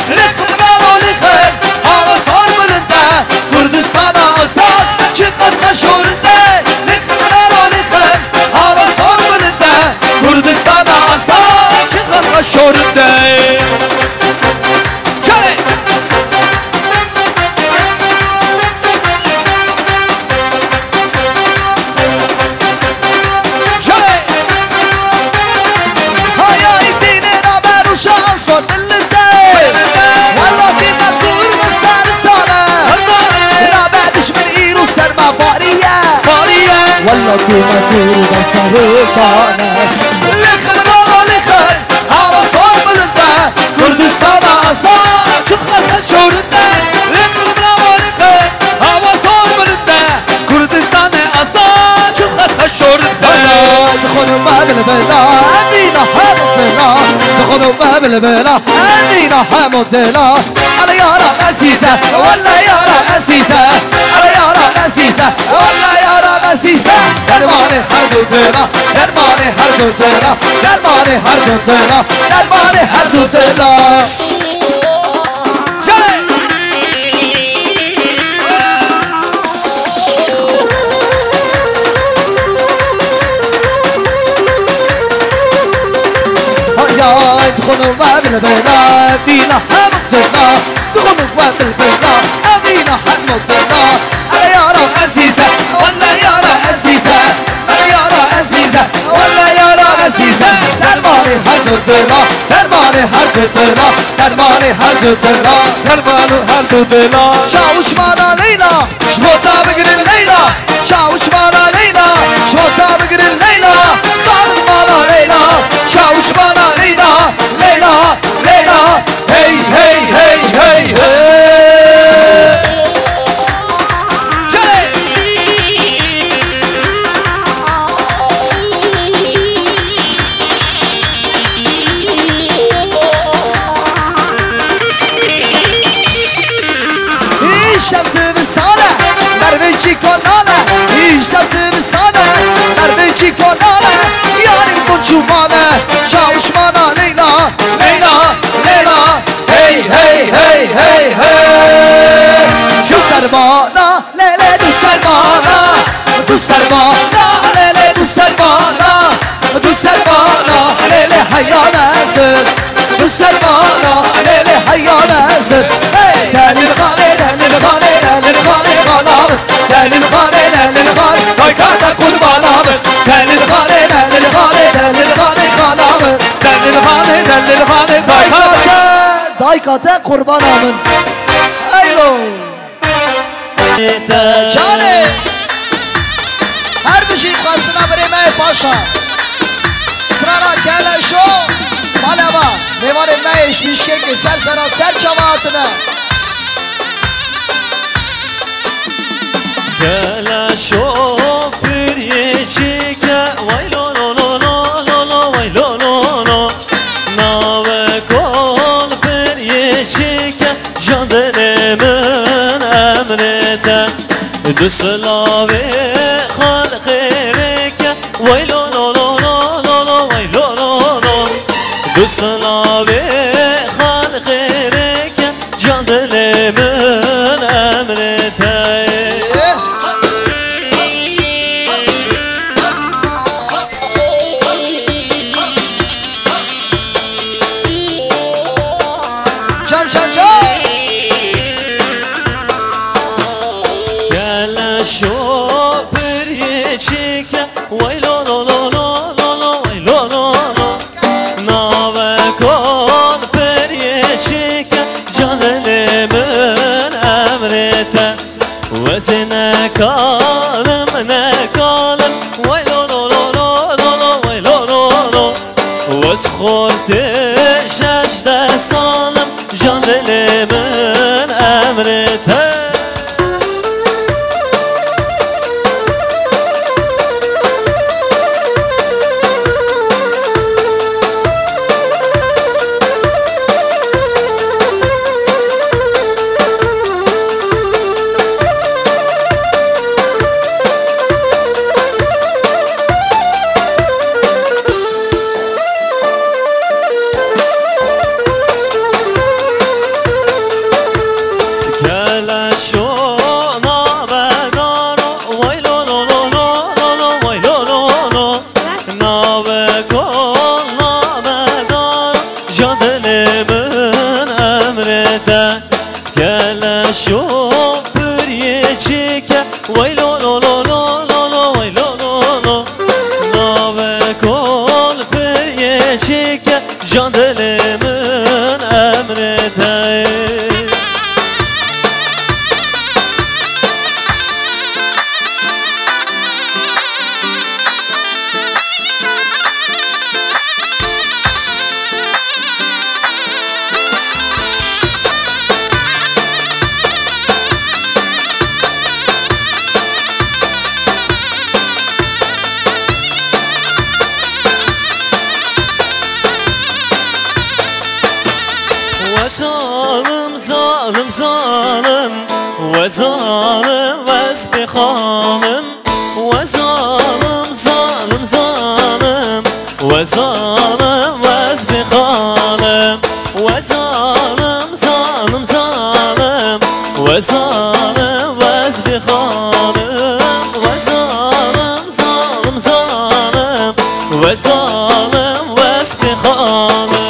Speaker 6: لخم رالی خیر حالا سال بلنده کردستان آزاد چه قصد شورده لخم رالی خیر حالا سال بلنده کردستان آزاد چه قصد شورده والله كيما كوربا سرطانة لخن بابا لخن هوا صوب لنتا كردستان أصال شو خلاص شورتا لخن بابا لخن هوا صوب لنتا كردستان أصال شو خلاص شورتا دخلوا باب البلا أمينا حمدنا دخلوا باب البلا أمينا حمدنا على يارا نسيسة ولا يارا نسيسة على يارا نسيسة ولا يارا نسيسة درمانه هر دو دلا درمانه هر دو دلا درمانه هر دو دلا درمانه هر دو دلا دخلوا باب البلا بينا حمدنا دخلوا باب البلا أبينا حمدنا أنا يارا عزيزة ولا يارا عزيزة أنا يارا عزيزة ولا يارا عزيزة درماني هردنا درماني هردنا درماني هردنا درماني هردنا شاوش مانا لينا شبوتا بقر الليلة شاوش مانا لينا شبوتا بقر الليلة ضارب مانا لينا شاوش مانا لينا ليلى ليلى هي هي هي هي هي الشمس بستانه درویشی کنانه الشمس بستانه درویشی کنانه یاریم کنچومانه چاوشمانا لیلا لیلا لیلا هی هی هی هی هی دو سرمانا لیلی دو سرمانا دو سرمانا لیلی دو سرمانا دو سرمانا لیلی حیان اسد دو سرمانا لیلی حیان اسد دلیل غاله دلیل غاله دلیل غاله غلام دلیل غاله دلیل غاله دایکات قربانام دلیل غاله دلیل غاله دلیل غاله غلام دلیل غاله دلیل غاله دایکات قربانام ایلو جانه هر بشی خواستنا بریم ای پاشا سرانا کله شو بالا با میوان میش میشکه که سر سرا سر جماعتنا
Speaker 13: کله شو پریه چیکه وای لو لو لو لو لو وای لو لو لو ناوه کل پریه چیکه جان دل من امرته دو سلاوه خلق رکه وای لو لو لو لو لو وای لو لو لو دو سلاوه خلق رکه جان دل من امرته شو پریه چیکه وای لو لو لو لو لو وای لو لو لو ناوه کن پریه چیکه جان دل من امرته وزی نکالم نکالم وای لو لو لو لو لو وای لو لو لو وز خورده 16 سالم جان دل من امرته گلشو نابدارو وای لو لو لو لو لو لو وای لو لو لو نابکن نابدارو جا دلمن امرده گلشو پریه چکه وای لو لو لو لو لو لو وای لو لو لو نابکن پریه چکه جا دلمن امرده ظالم ظالم ظالم وظالم واسبي خالم وظالم ظالم ظالم وظالم واسبي خالم وظالم ظالم ظالم وظالم واسبي خالم وظالم ظالم ظالم وظالم واسبي خالم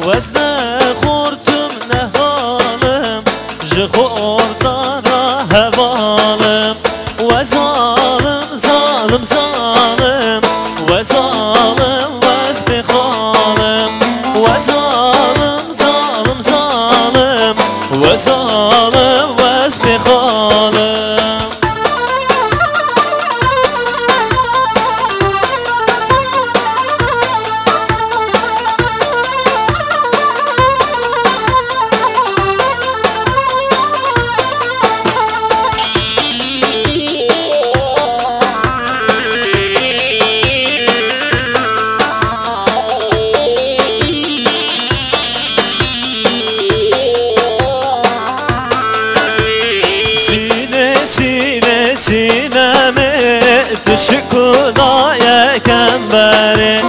Speaker 13: وزن خورتم نهالم جخوردار هوالم وظالم ظالم ظالم وظالم واسبي خالم وظالم ظالم ظالم وظالم واسبي خالم شکلای کمبره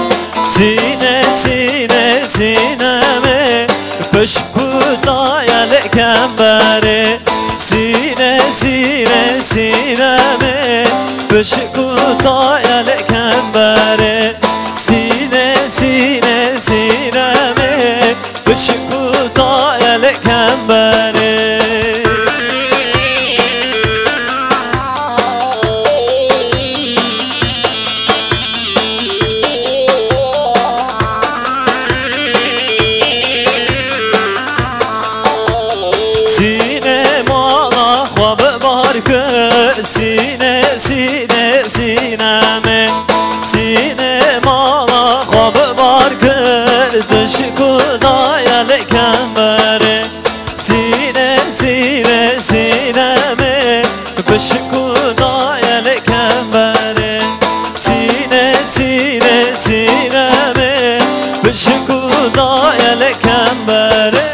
Speaker 13: سینه سینه سینمه پشکلای کمبره سینه سینه سینمه پشکلای کمبره سینه سینه سینمه پشکلای کمبره سینه سینه سینمه سینه مالا خواب بار کرد شکلای کمبره سینه سینه سینمه بشکلای کمبره سینه سینه سینمه بشکلای کمبره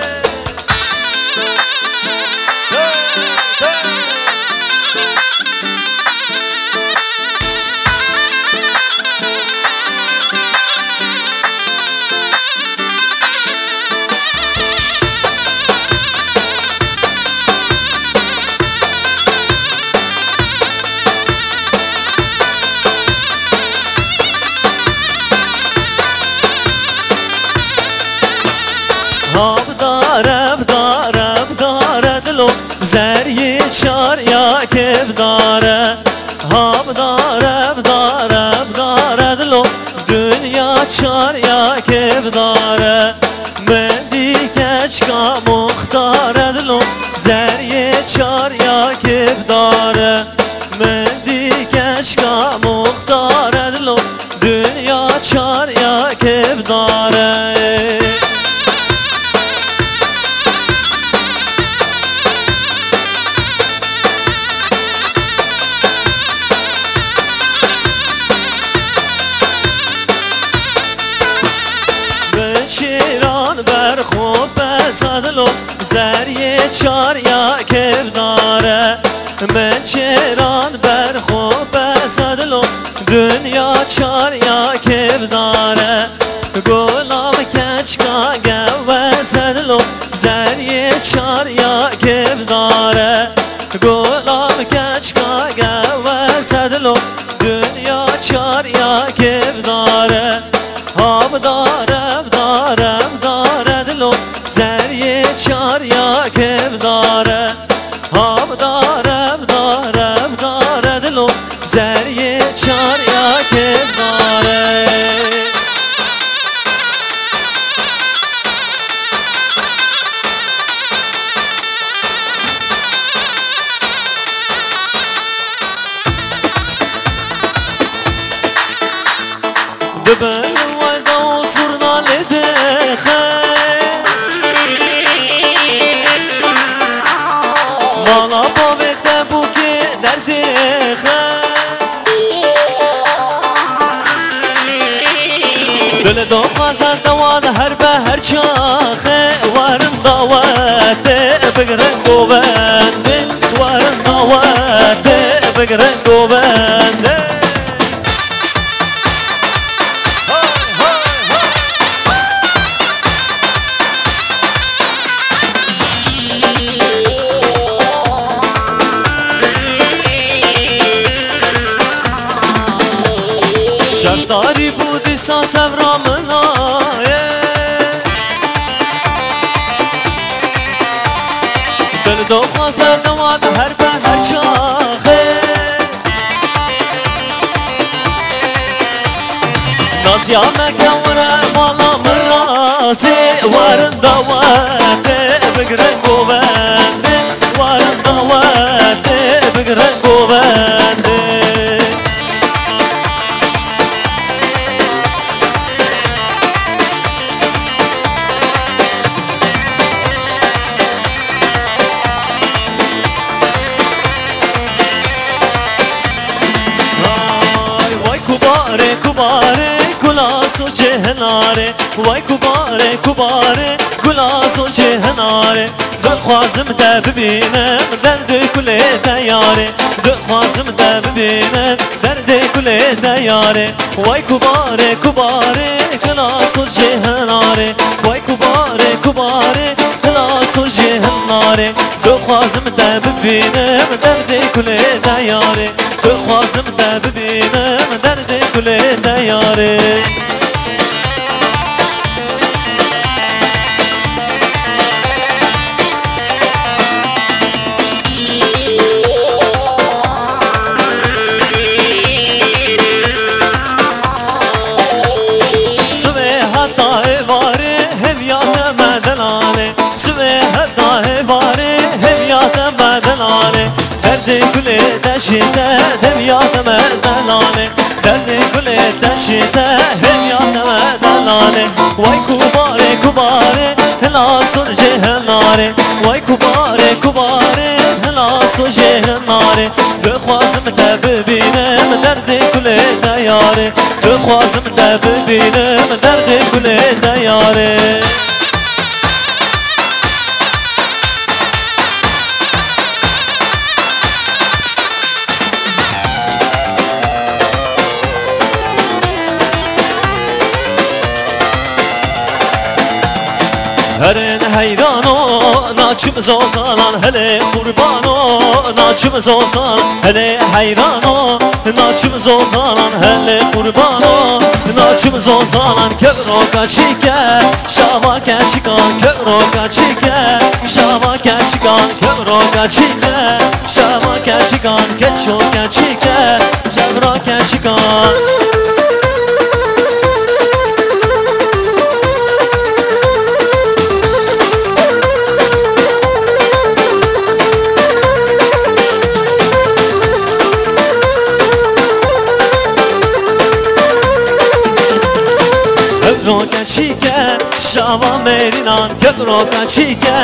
Speaker 13: زری چار یا کب داره هم داره داره داره دلو دنیا چار یا کب داره من دیگه مختاره دلو زری چار یا کب داره من دیگه مختاره دلو دنیا چار یا کب داره چیران بر خوب بسادلو زریه چار یا کرداره من چیران بر خوب بسادلو دنیا چار یا کرداره گلام کچکا گوه زدلو زریه چار یا کرداره گلام کچکا گوه زدلو دنیا چار یا کرداره هم دارم دلو زریه چار یا کرداره هم دارم دلو زریه چار یا کرداره دبل ودا وصرنا لدخل مالا بابت ابوك دردخل دل دو خازن دوان هر به هر چاخه وارن داوت بگرن گوبند وارن داوت بگرن گوبند شرداری بودی ساسم رامنایه دل دو خواسته نوان هر به هر چاخه نازیا مکوره مالا من رازی وارن دواته بگرن گوبنده وارن دواته بگرن گوبنده گلاسو چهناره وای کوباره گلاسو چهناره دخوازم ده ببینم درد کله دیاره دخوازم ده ببینم درد کله دیاره وای کوباره گلاسو چهناره وای کوباره گلاسو چهناره دخوازم ده ببینم درد کله دیاره دخوازم ده ببینم درد کله دیاره درد کل دشته دمیات مردلانه درد کل دشته دمیات مردلانه وای کوباره هلا سرجه هناره وای کوباره هلا سرجه هناره بخوازم ده ببینم درد کل دیاره بخوازم ده ببینم درد کل دیاره هرن حیرانو ناچم زوزالان هله قربانو ناچم زوزال هله حیرانو ناچم زوزالان هله قربانو ناچم زوزالان کبرو کچیکه شاوا کچیکان کبرو کچیکه شاوا کچیکان کبرو کچیکه شاوا کچیکان کچو کچیکه شبرو کچیکان کبروکا چیکه شوا مریnan کبروکا چیکه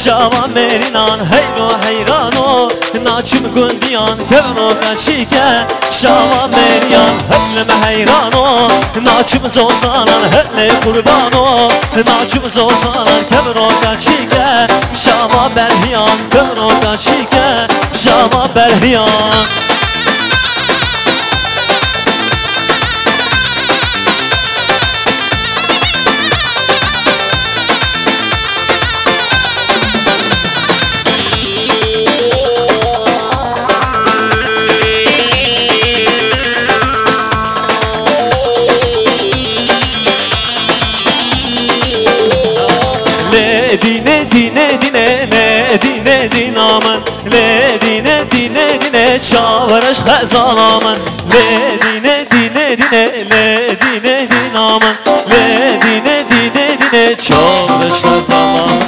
Speaker 13: شوا merinan heylo heyrano naçım guldiyan kebroka çike şava meriyan helleme heyrano naçım zozanan helle kurbano naçım zozanan kebroka çike şava berhiyan kebroka çike şava berhiyan دینامن لدینه دینه دینه چاورش خزانامن لدینه دینه دینه لدینه دینامن لدینه دینه دینه چاورش خزانامن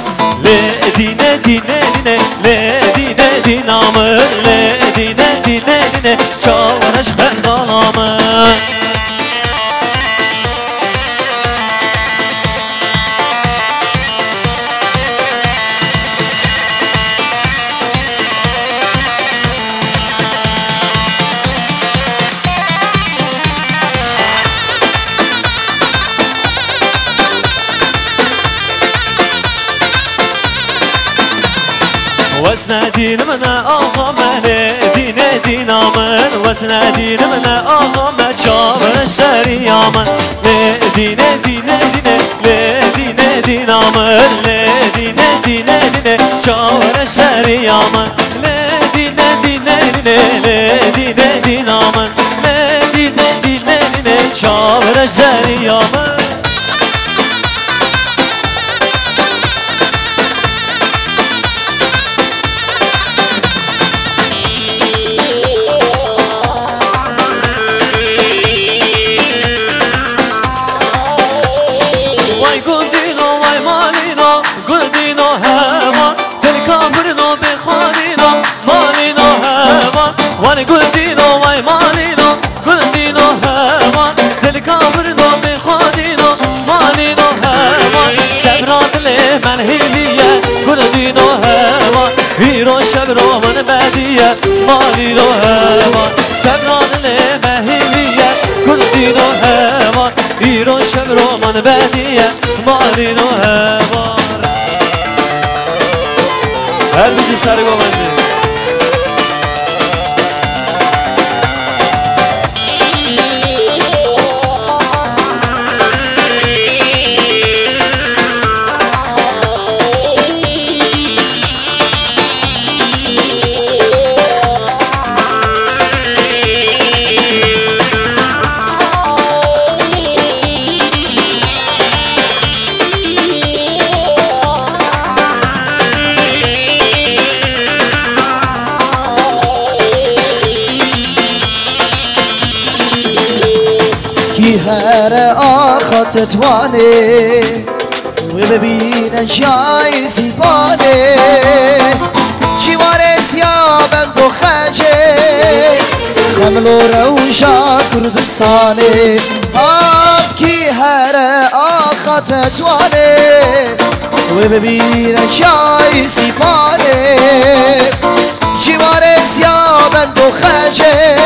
Speaker 13: لدینه دینه دینه لدینه دینامن لدینه دینه دینه چاورش خزانامن وسندين من آقام لدين دينامن وسندين من آقام چاورش سريامن لدين دين دين لدين دينامن لدين دين دين چاورش سريامن لدين دين دين لدين دينامن لدين دين دين چاورش سريامن من هلیه گردین و هوا ایران شب رو من بدیه مالی و هوا سران من هلیه گردین و هوا ایران شب رو من بدیه مالی و هوا هر بیشی سرگو منده
Speaker 6: هر آخات توانه و ببینن جای زیبانه چیوار زیابند و خجه خمل و روژا کردستانه کی هر آخات توانه و ببینن جای زیبانه چیوار زیابند و خجه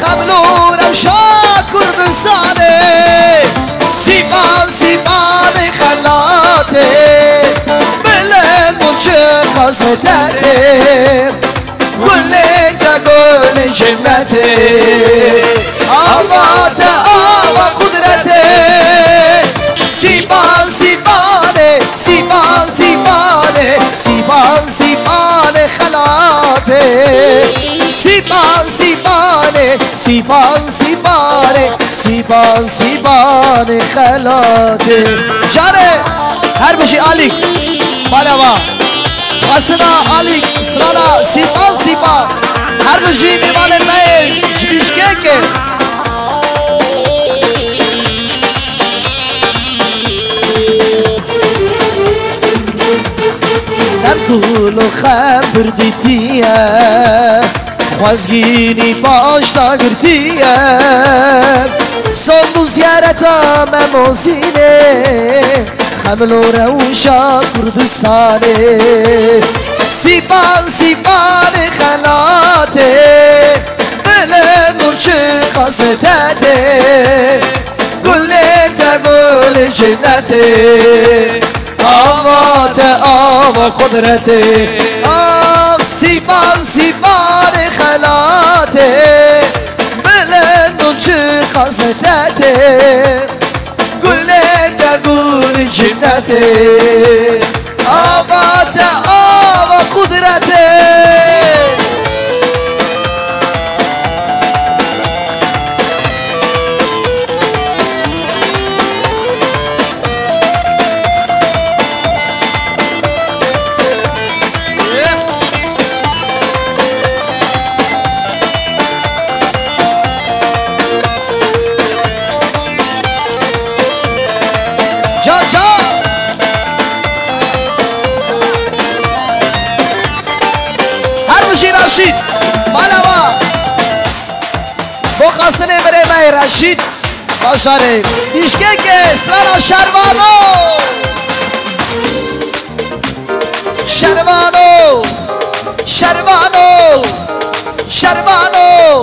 Speaker 6: خمل و روژا کردستانه سیبان سیبان خلاته بلند منچه خازدته گله که گل جنته الله تعالی قدرته سیبان سیبانه سیبان سیبانه سیبان سیبان خلاته سیبان سیبانه سیبان سیبانه سیبان سیبان خلاته جاره هر بشی آلیک بالاوا واسنا آلیک سرانا سیبان سیبان هر بشی میوان المه جبیشکه که نرکول و خبر دیتیه خوازگینی باش داگرتیه صندو زيارة مموزيني خملو روشا كردستاني سيبان سيبان خلاتي بلندو چه خاصتاتي قولي تقول جنتي آوات آوا قدرتي سيبان سيبان خلاتي بلندو چه خاصتاتي قولي تقول جنتي آوات آوا قدرتي رشید مالوا بخواستنه بره مای رشید باشاره بیشکه که استرانا شروانو شروانو شروانو شروانو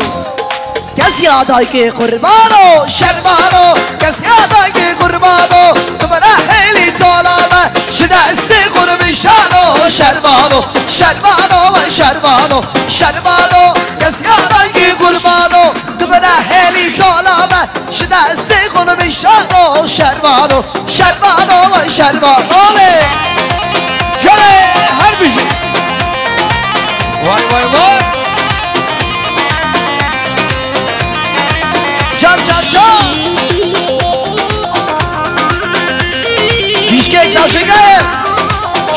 Speaker 6: کسی آدای که قربانو شروانو کسی آدای که قربانو تو منه خیلی طالبه شده استی قربی شانو شروانو شروانو و شروانو شروانو کسی آدای که قربانو تو منه خیلی طالبه شده استی قربی شانو شروانو شروانو و شروانو
Speaker 1: جانه هر بشی وای وای وای
Speaker 6: جان جان جان بیشکه اکساشگه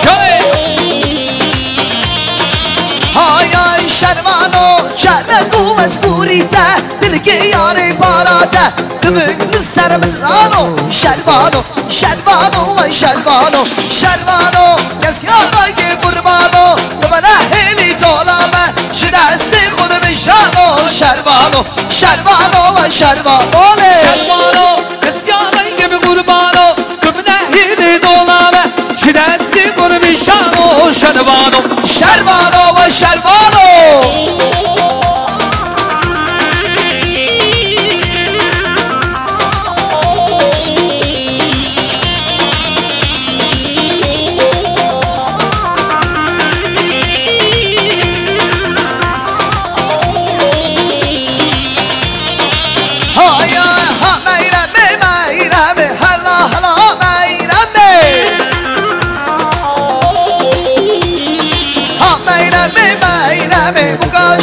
Speaker 1: جانه
Speaker 6: های های شروانو شرگو مسکوریته دلگی یاری باراته دمک نسر ملانو شروانو شروانو و شروانو شروانو کسی آرای که قربانو دمنه هیلی طالبه شده استی خود بشانو شروانو شروانو و شروانو
Speaker 1: شروانو کسی آرای که قربانو دمنه هیلی طالبه شده استی خود بشانو شروانو
Speaker 6: شروانو و شروانو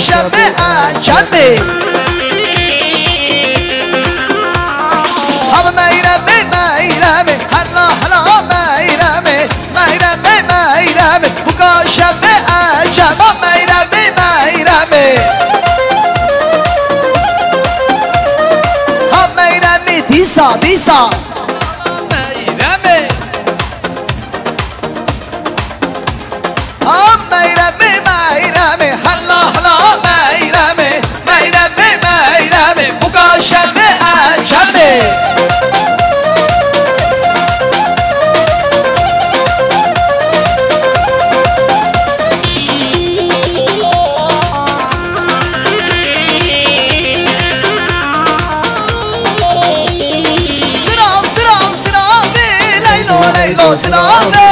Speaker 6: شمه انجامه هم میرمه میرمه هلا هلا میرمه میرمه میرمه بکا شمه انجام میرمه میرمه هم میرمه دیسا دیسا
Speaker 1: میرمه
Speaker 6: هم میرمه میرمه هلا هلا میرمه میرمه میرمه بکا شمه انجامه سلام سلام سلامه لیلو لیلو سلامه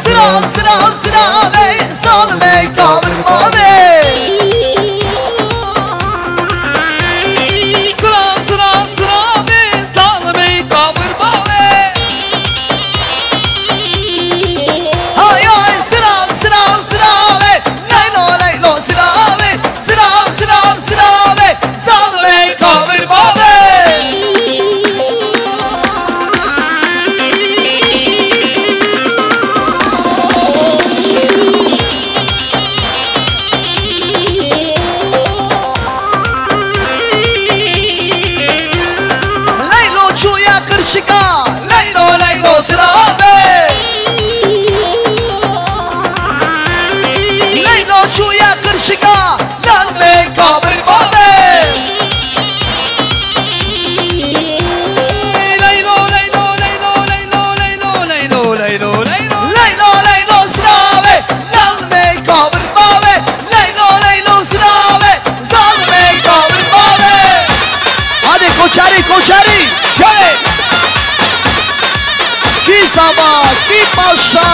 Speaker 6: سلام سلام سلامه سالمه کاورمانه
Speaker 1: سلام سلام سلامه سالمه کاورمانه
Speaker 6: های های سلام سلام سلامه لیلو لیلو سلامه سلام سلام سلامه سالمه کاورمانه کوچری کوچری
Speaker 1: شاید
Speaker 6: کی ساما کی پاشا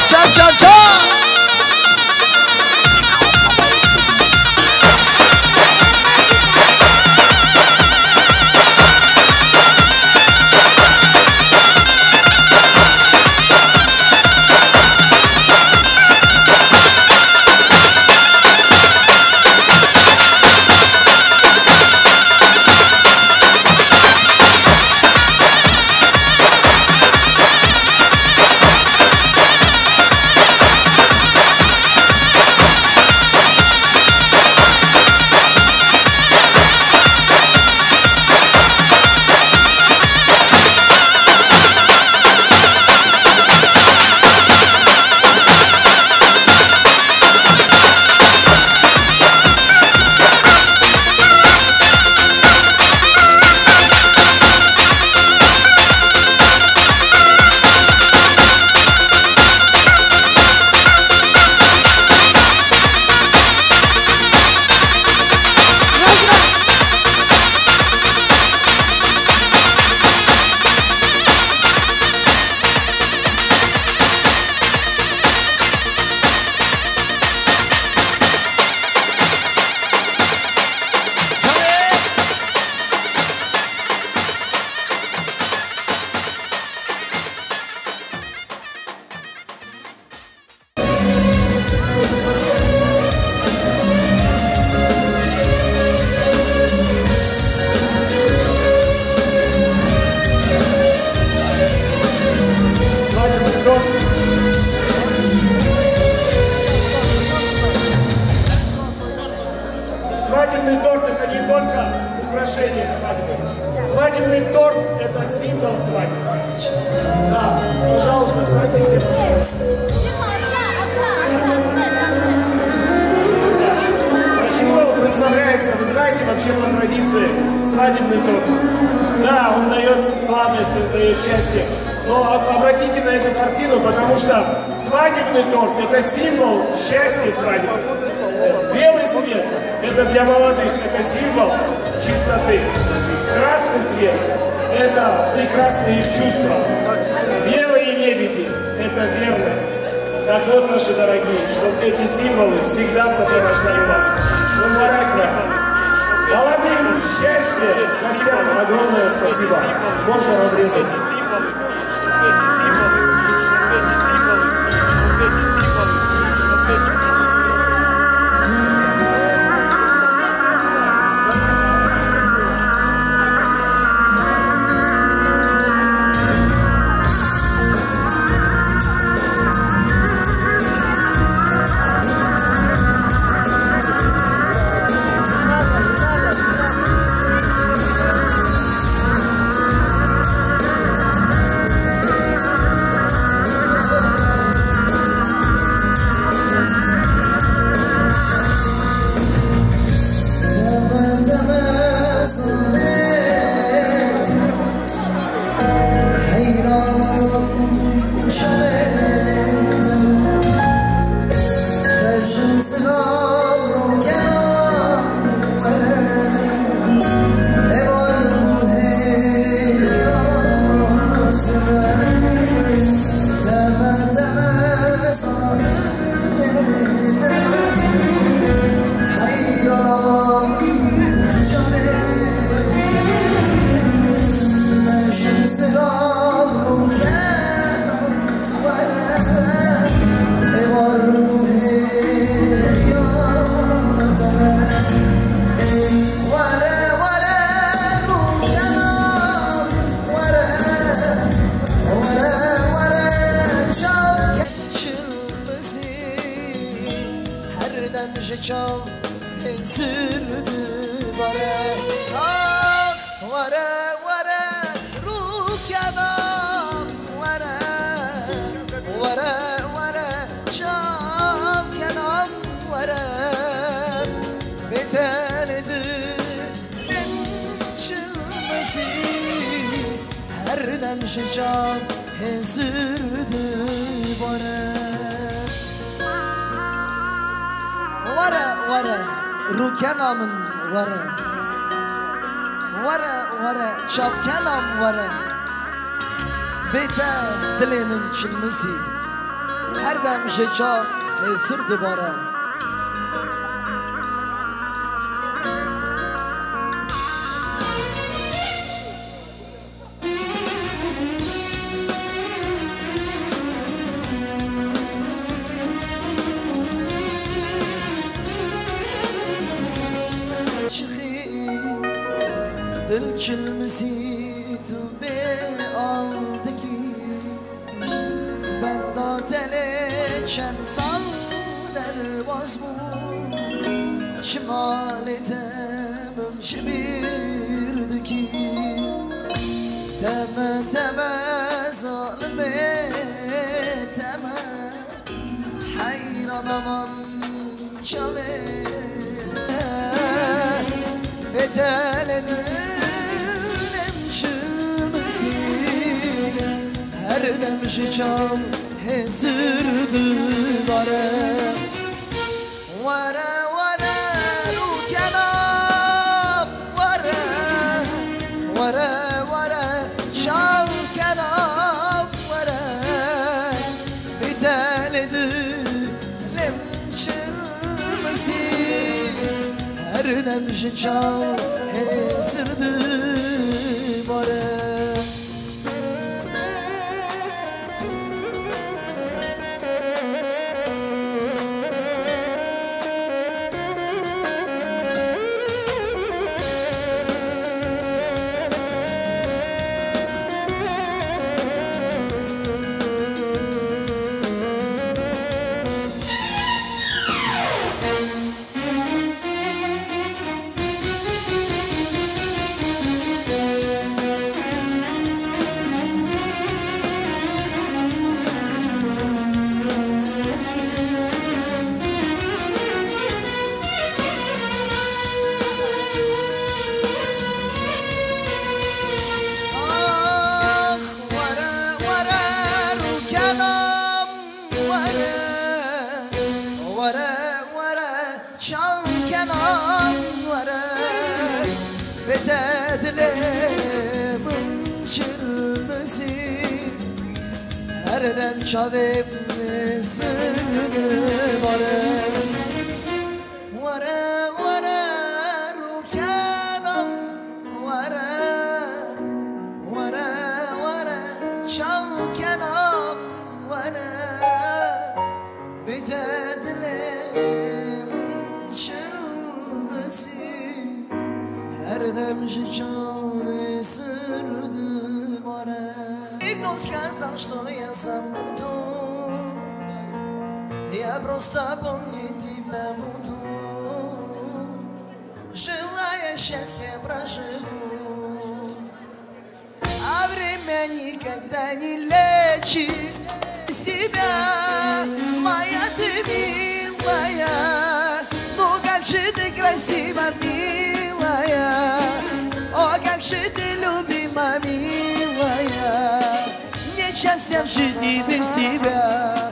Speaker 6: چا چا چا
Speaker 14: Свадебный торт – это не только украшение свадьбы. Свадебный торт – это символ свадьбы. Да, пожалуйста, станьте все. Почему представляется, вы знаете, вообще по традиции, свадебный торт? Да, он дает сладость, он дает счастье. Но обратите на эту картину, потому что свадебный торт – это символ счастья свадьбы. Белый свет – это для молодых, это символ чистоты. Красный свет – это прекрасные их чувства. Белые лебеди – это верность. Так вот, наши дорогие, чтобы эти символы всегда сопровождали вас. Чтобы молодым счастья, гостям огромное спасибо. Можно разрезать.
Speaker 6: Vara rukenamın vara çapkenam vara bete dilimin çilmesi her dem jecaf esirdi bara Dil çilmesi tu be aldı ki ben da tele çen sal dervaz bu şimalete münşibirdi ki teme zalime teme hayran aman çavete beteledir her demşi çam hesirdi vara rukenam vara çam kenam vara biteledi lemçilmesi her demşi çam hesirdi vara Erdem çavim sırrını vara rukenam vara çavkenam vara bitedilimin çırmesi Erdem çavim sırrını vara Кто сказал, что я сам буду? Я просто помнить тебя буду. Желая счастья проживу. А время никогда не лечит себя. Моя ты милая, ну как же ты красива, милая. О, как же ты любима, милая. Счастья в жизни без тебя.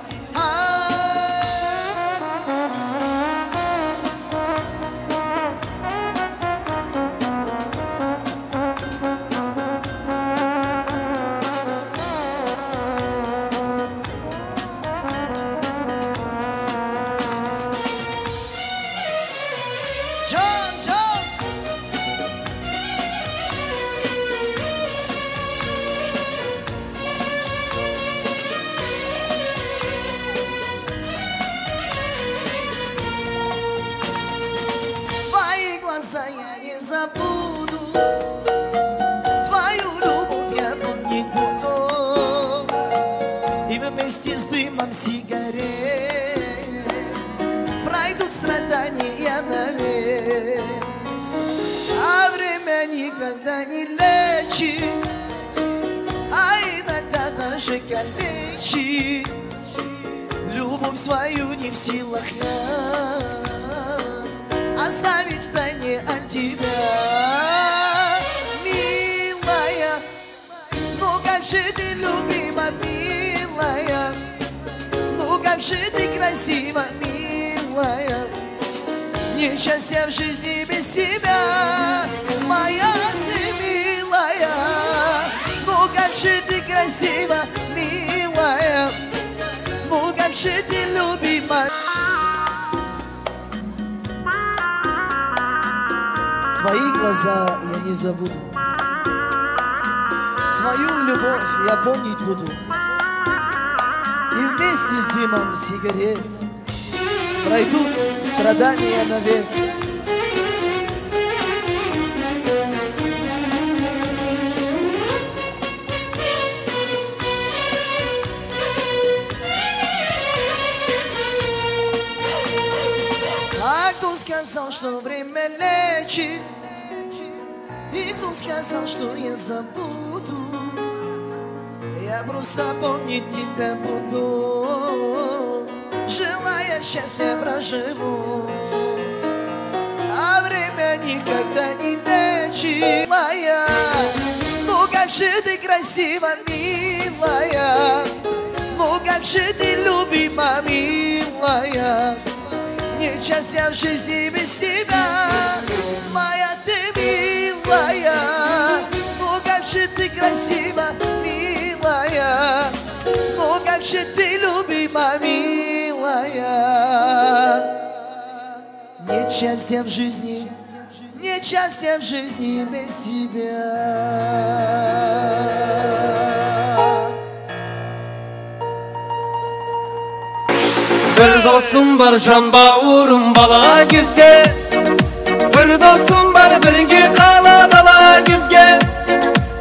Speaker 6: Я не забуду твою любовь, я помнить буду. И вместе с дымом сигарет пройдут страдания навек. А время никогда не лечит, а иногда даже калечит. Любовь свою не в силах я оставить в тайне от тебя, милая. Ну как же ты любима, милая. как же ты красива, милая. Несчастье в жизни без тебя, моя ты милая. Ну как же ты красива, милая. Ну как же ты любима. Твои глаза я не забуду, твою любовь я помнить буду. И вместе с дымом сигарет пройдут страдания навек. А кто сказал, что время лечит? И кто сказал, что я забуду? Я просто помнить тебя буду, желая счастья проживу. А время никогда не лечит, моя. Ну как же ты красива, милая. Ну как же ты любима, милая. Нет счастья в жизни без тебя, моя ты милая. Ну как же ты красива, милая. Ну как же ты любима, милая. Нет счастья в жизни, нет счастья в жизни без тебя.
Speaker 1: Bir dostum var can bağırım bala gizge. Bir dostum var birge kala dala gizge.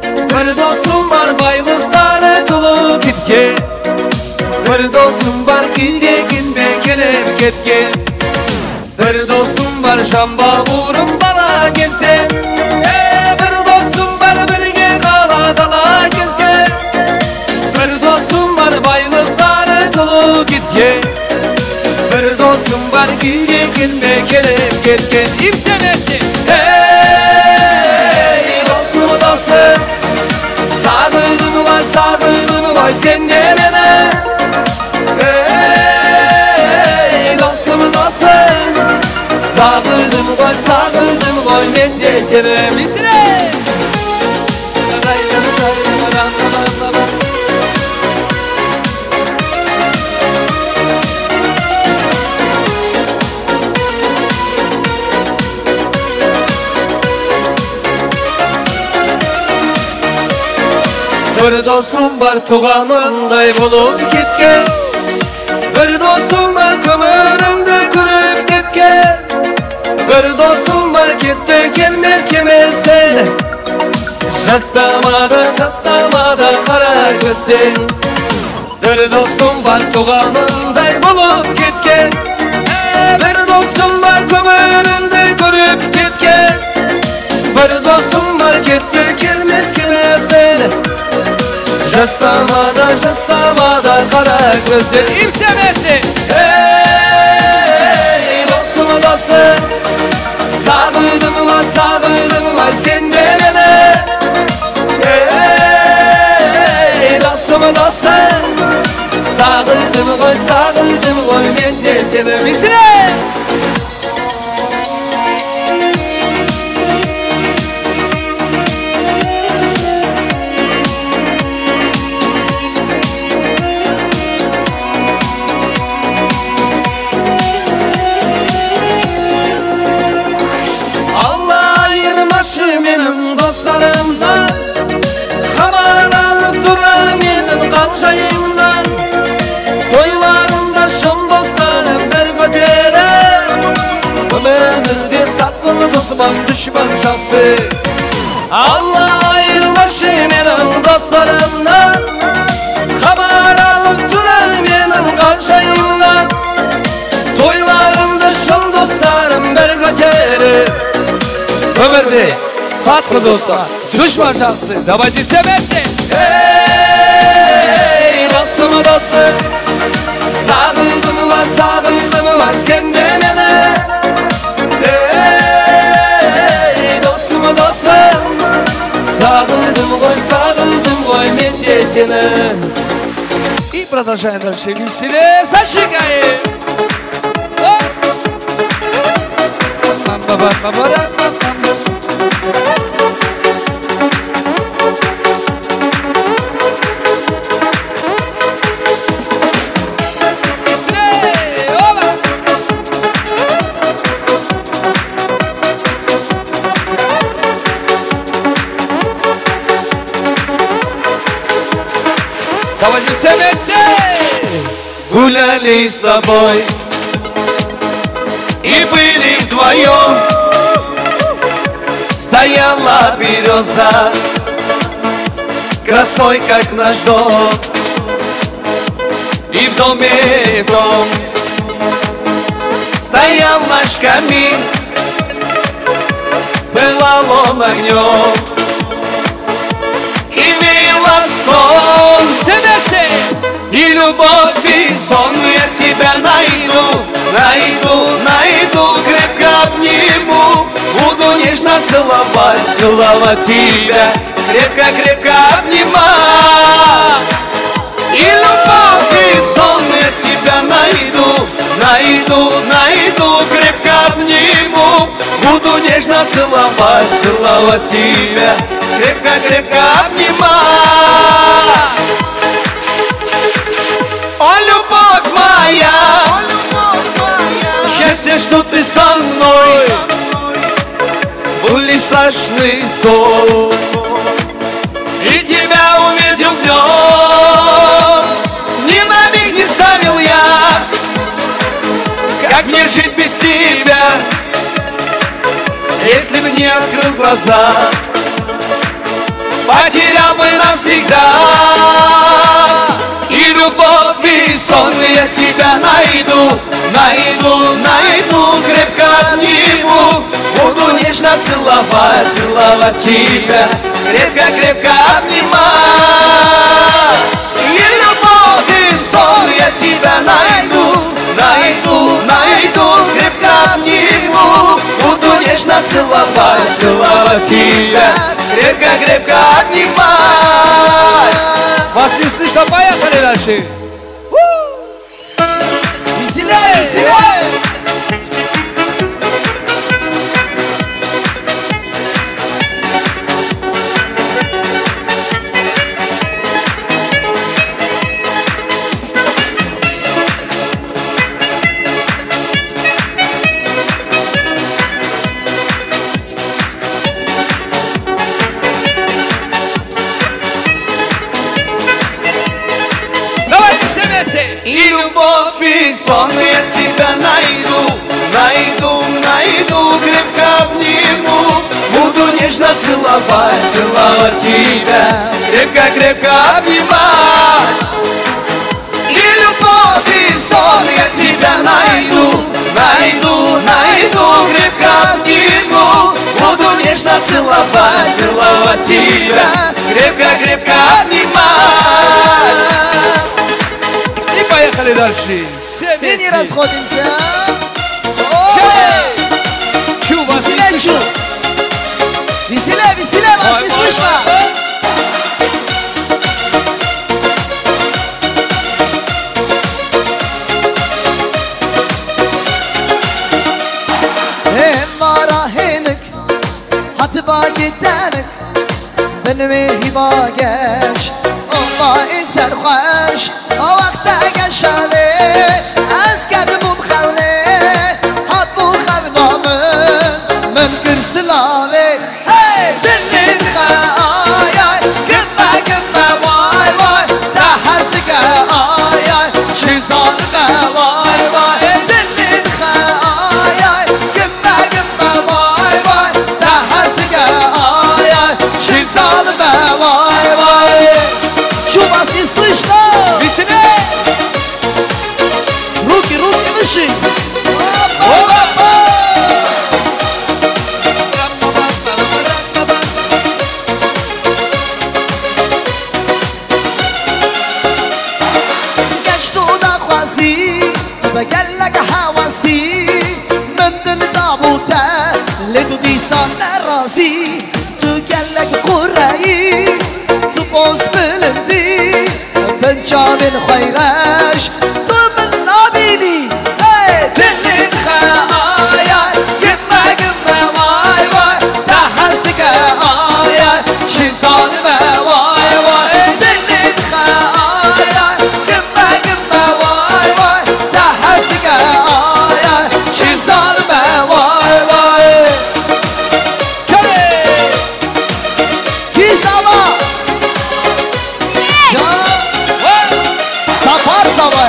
Speaker 1: Bir dostum var baylıkları dolu gitge. Bir dostum var gizge ginde kelep ketge. Bir dostum var can bağırım bala gizge. Bir dostum var birge kala dala gizge. Bir dostum var baylıkları dolu gitge. Bir dostum var güye gelme kelep ketken İpsemesi Hey dostum dostum Sağdırdım var sence bana Hey dostum dostum Sağdırdım var bence seni Bizire Bir dostum var tuğanınday bulup ketken Bir dostum var kömürümde kürüp ketken Bir dostum var gitti gelmez seni Jastamada kara gözsen Bir dostum var tuğanınday bulup ketken Bir dostum var kömürümde kürüp ketken Bir dostum var gitti gelmez seni Jastamada kara gözler İpsemesi Hey dostum dostum Sağdırdım var sence bana Hey dostum dostum Sağdırdım ben de seni Bizire Benim dostlarımdan Haber alıp duran benim kalçayımdan Toylarımda şım dostlarım bir götürer Ömürde satkın düşman şahsı Allah ayırbaşı benim dostlarımdan Haber alıp duran benim kalçayımdan Toylarımda şım dostlarım bir götürer Ömürde saklı dostlar, düşman şahsı, davacı seversin. Hey dostum dostum, sağdırdım var sence bana. Hey dostum dostum, sağdırdım koy ben de seni. И продолжаем дальше веселее. Зажигаем. Давайте все вместе!
Speaker 13: Гуляли с тобой и были вдвоем. Стояла береза красой, как наш дом. И в доме дом стоял наш камин, пылал он огнем. И веяло сон, и любовь, и сон. Я тебя найду, найду, найду, крепко обниму. Буду нежно целовать, целовать тебя, крепко, крепко обнимать. И любовь, и сон. Я тебя найду, найду, найду, крепко обниму. Буду нежно целовать, целовать тебя, крепко, крепко обнимать. О, любовь моя, счастье, что ты со мной, был лишь страшный сон. И тебя увидел днем, ни на миг не ставил я, как мне жить без тебя, если бы не открыл глаза, потерял бы навсегда. И любовь, и сон. Я тебя найду, найду, найду, крепко обниму. Буду нежно целовать, целовать тебя, крепко, крепко обнимать. И любовь, и сон. Я тебя найду, найду, найду, крепко обниму. Буду нежно целовать, целовать тебя, крепко, крепко обнимать.
Speaker 1: Вас не слышно, поехали дальше.
Speaker 6: Веселее, веселее.
Speaker 13: И любовь, и сон. Я тебя найду, найду, найду, крепко обниму. Буду нежно целовать, целовать тебя, крепко, крепко обнимать. И любовь, и сон. Я тебя найду, найду, найду, крепко обниму. Буду нежно целовать, целовать тебя, крепко, крепко обнимать.
Speaker 1: Поехали дальше. Все
Speaker 6: И не расходимся.
Speaker 1: Чу, вас не
Speaker 6: Веселее,
Speaker 1: слышно.
Speaker 6: Веселее, веселее, вас не слышно. Marahinik, hatıba gidenik, benim hiba geç. والله سرخوش وقت قشاني اسكن بمخوني هات بخونا من كرسلاني دلين خاياي قمة قمة واي واي تحسك آياي شيزان واي واي دلين خاياي قمة قمة واي واي تحسك آياي شيزان واي واي. Чу, вас не слышно?
Speaker 1: Веселее!
Speaker 6: Руки, руки выше! قاش تودا خواسي تبقى لك حواسي من دل تابوته لدو ديسان راسي تقال لك قرائي تبوس بلندي بنشان من خيرش تو من نابيني دل خايا قمة قمة واي واي تحسك آيا شي ظالمة واي واي دل خايا قمة قمة واي واي تحسك آيا شي ظالمة واي واي في سما سفر سما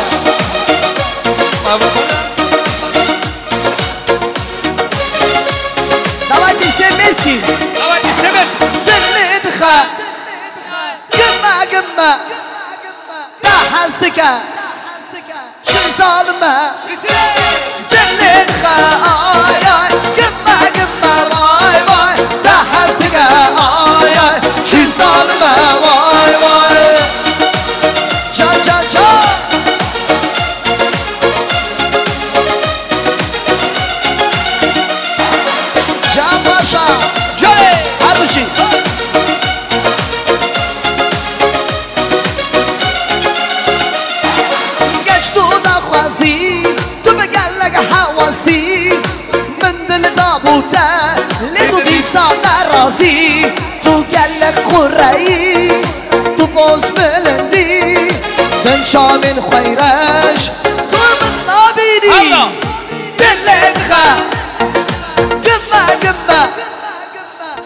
Speaker 6: Давайте все вместе.
Speaker 1: Давайте все вместе.
Speaker 6: دلدخا قمة قمة تحسدك شو ظالمة دلدخا آي قمة قمة واي واي تحسدك آي شو ظالمة واي واي جا جا جا جا باشا
Speaker 1: جاي
Speaker 6: هرشي گشتو نخوازی تو بگلگ حواسی من دل دابوته لیدو دیسا نرازی تو گلگ قرعی تو باز بلندی بنشا من خیرش تو من نابینی دلت خوا قمه قمه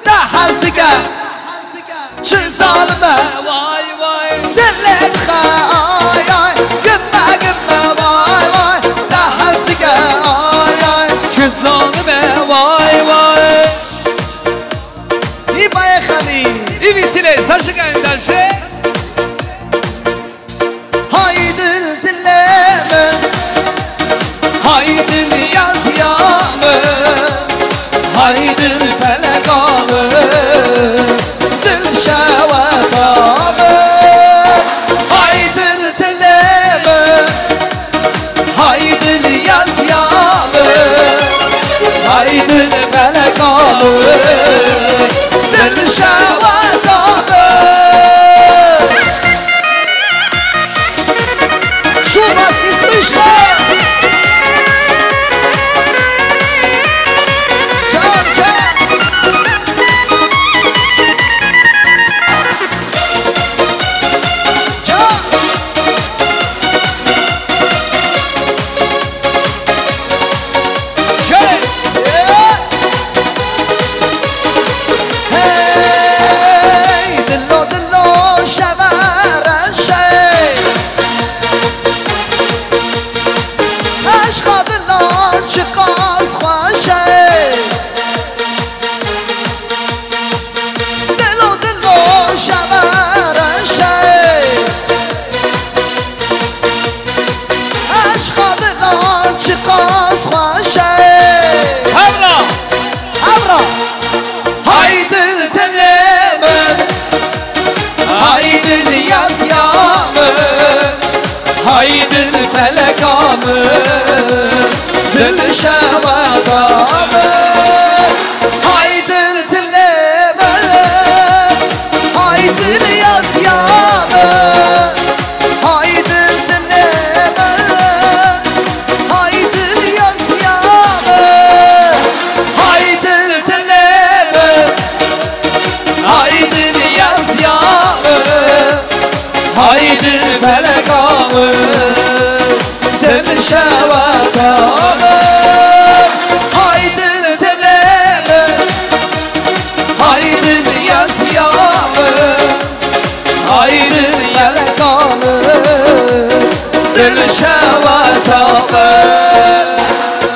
Speaker 6: تحسدك شو ظالمة
Speaker 1: واي واي
Speaker 6: دلت خاي قمة قمة واي واي تحسدك
Speaker 1: شو ظالمة واي واي
Speaker 6: يبا يا خليل
Speaker 1: I visile, zaczekaj dalsze.
Speaker 6: Haydi dilleme Haydi yaz yağmı Haydi felek ağı Dil şevet ağı Haydi dilleme Haydi yaz yağmı Haydi felek ağı Dil şevet ağı Şu вас не слышно? Чао, чао! Чао!
Speaker 1: Şöyle.
Speaker 6: Hey, dillo dillo şevere şey عشق دلان شقاس خوشه دلو دلو شمرشه عشق دلان شقاس خوشه
Speaker 1: Hamra.
Speaker 6: همرا های دل دل من های دل یاز یامن های دل فلکامن دل شماتامن های دل دل من های دل یاز یامن های دل دل من های دل یاز یامن های دل دل من های دل یاز یامن های دل فلکامن دل شواتامن های دل دل من های دل یاز یامن های دل فلکامن دل شواتامن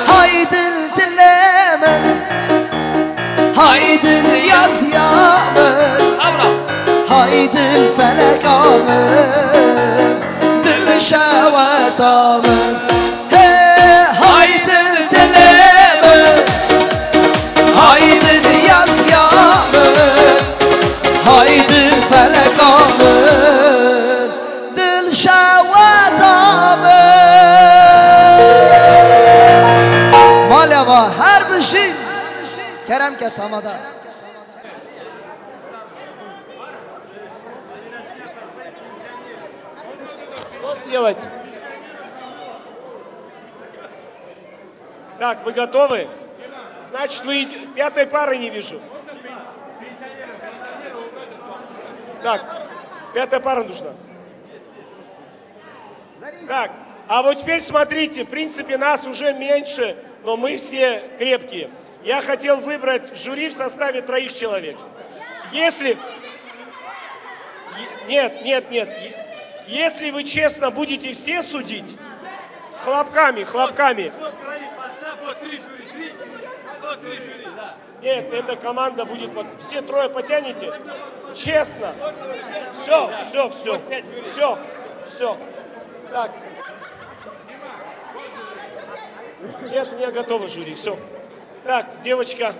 Speaker 6: های دل دل من های دل یاز یامن
Speaker 1: Hamra.
Speaker 6: های دل فلکامن دل شواتامن های دل دل من های دل یاز یامن های دل فلکامن دل شواتامن مالا با هر بشین کرم که تمادا
Speaker 14: сделать. Так, вы готовы? Значит, вы пятой пары не вижу. Так, пятая пара нужна. Так, а вот теперь смотрите, в принципе, нас уже меньше, но мы все крепкие. Я хотел выбрать жюри в составе 3 человек. Если... Нет. Если вы честно будете все судить, хлопками. Нет, эта команда будет... Все 3 потянете? Честно. Все. Так. Нет, у меня готово жюри, все. Так, девочка,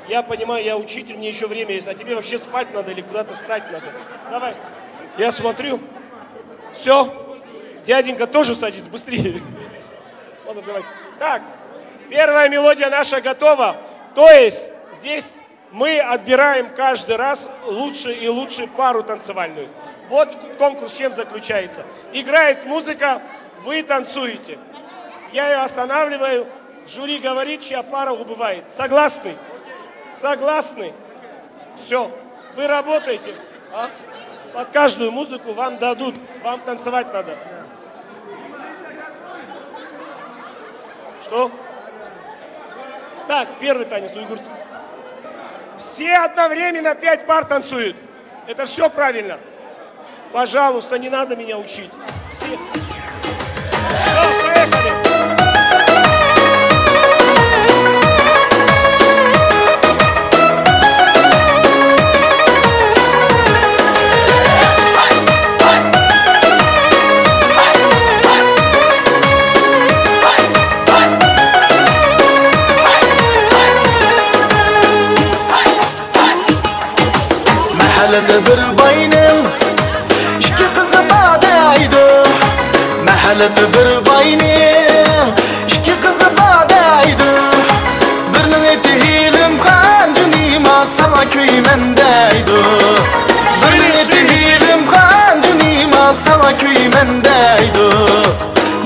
Speaker 14: я понимаю, я учитель, мне еще время есть, а тебе вообще спать надо или куда-то встать надо? Давай, я смотрю. Все, дяденька тоже садись, быстрее. Ладно, давай. Так, первая мелодия наша готова. То есть здесь мы отбираем каждый раз лучше и лучше пару танцевальную. Вот конкурс чем заключается. Играет музыка, вы танцуете. Я ее останавливаю, жюри говорит, чья пара убывает. Согласны? Согласны? Все. Вы работаете. А? Под каждую музыку вам дадут. Вам танцевать надо. Что? Так, первый танец уйгурский. Все одновременно 5 пар танцуют. Это все правильно. Пожалуйста, не надо меня учить. Все. Все, поехали.
Speaker 15: محل برباينم اشكي قصة بعدايدو محل برباينم اشكي قصة بعدايدو برنغي تهيلم خانجني ما سما كوي من دايدو برنغي تهيلم خانجني ما سما كوي من دايدو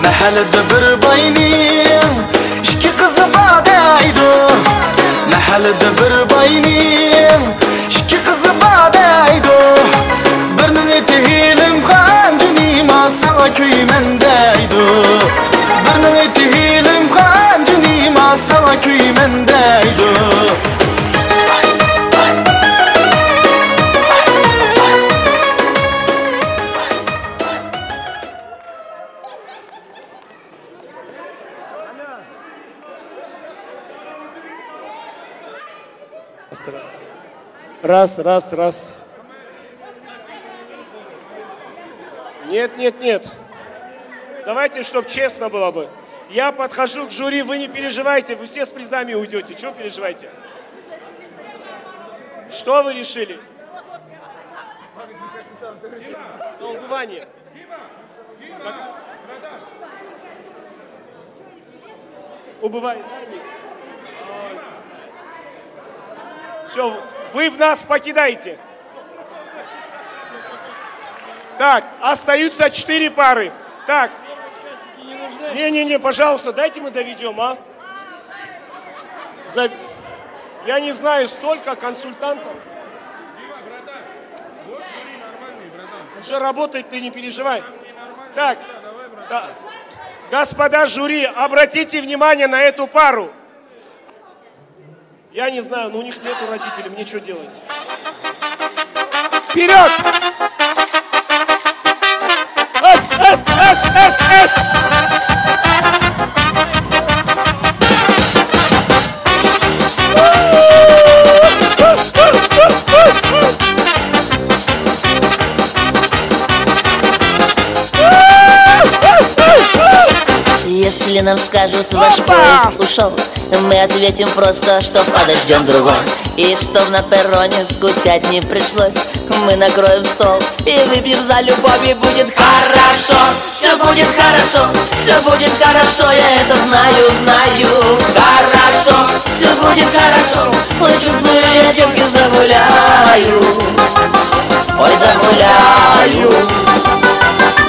Speaker 15: محل برباينم اشكي قصة بعدايدو محل برباينم اشكي قصة بعدايدو برنغي تهيلم خانجني ما سما كوي من دايدو برنغي تهيلم خانجني ما سما كوي من دايدو
Speaker 14: Раз. Нет. Давайте, чтобы честно было бы. Я подхожу к жюри, вы не переживайте, вы все с призами уйдете. Чего переживаете? Что вы решили? Убывание. Убывание. Все, вы в нас покидаете. Так, остаются 4 пары. Так, не, пожалуйста, дайте мы доведем, а? Я не знаю, столько консультантов. Уже работает, ты не переживай. Так, господа жюри, обратите внимание на эту пару. Я не знаю, но у них нету родителей, мне что делать? Вперед! Эс!
Speaker 16: Если нам скажут, ваш поезд ушел, мы ответим просто, что подождем другой. И чтоб на перроне скучать не пришлось, мы накроем стол и выпьем за любовь, и будет хорошо. Все будет хорошо, я это знаю. Хорошо, все будет хорошо, ой, чувствую, я девки загуляю. Ой, загуляю.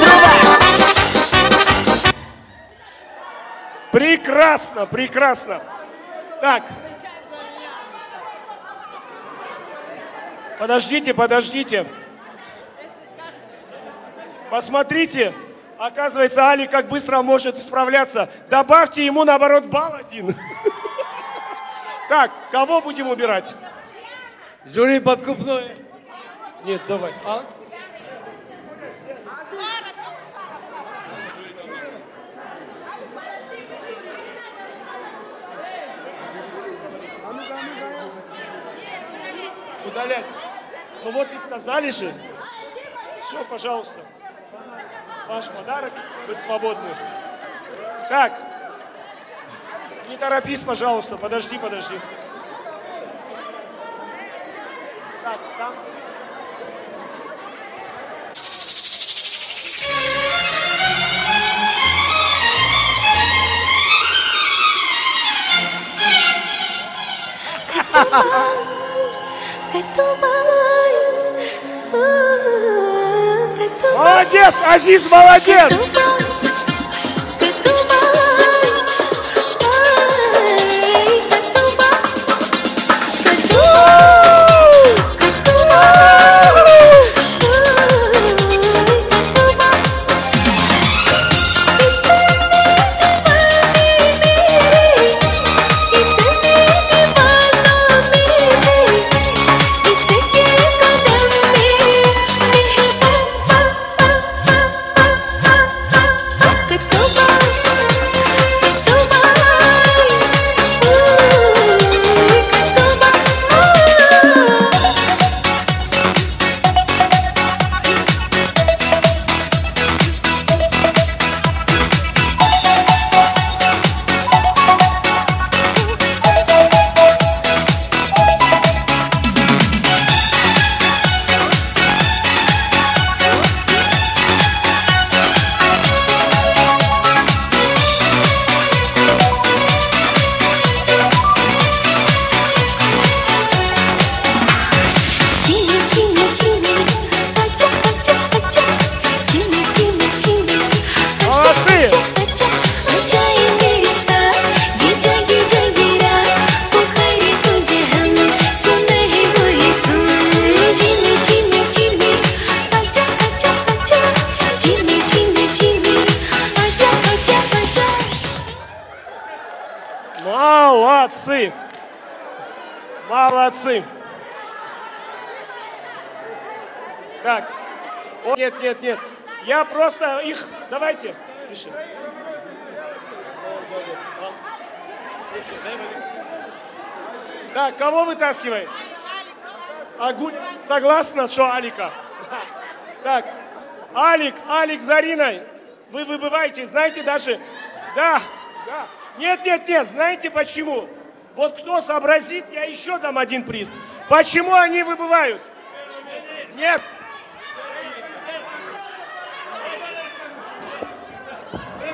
Speaker 16: Труба!
Speaker 14: Прекрасно, прекрасно. Так. Подождите, подождите. Посмотрите. Оказывается, Али как быстро может справляться. Добавьте ему, наоборот, балл 1. Так, кого будем убирать?
Speaker 1: Жюри подкупное.
Speaker 14: Нет, давай. А? Удалять. Ну вот и сказали же. Все, пожалуйста. Ваш подарок, вы свободны. Так. Не торопись, пожалуйста. Подожди, подожди. Так, там. Молодец, Азиз, молодец! Молодцы! Молодцы! Так. О, нет, нет, нет. Я просто их... Давайте. Тише. Так, кого вытаскивай? Агуль. Согласна, что Алика? Так. Алик с Зариной. Вы выбываете, знаете даже... Да, да. Нет, нет, нет, знаете почему? Вот кто сообразит, я еще дам один приз. Почему они выбывают? Нет.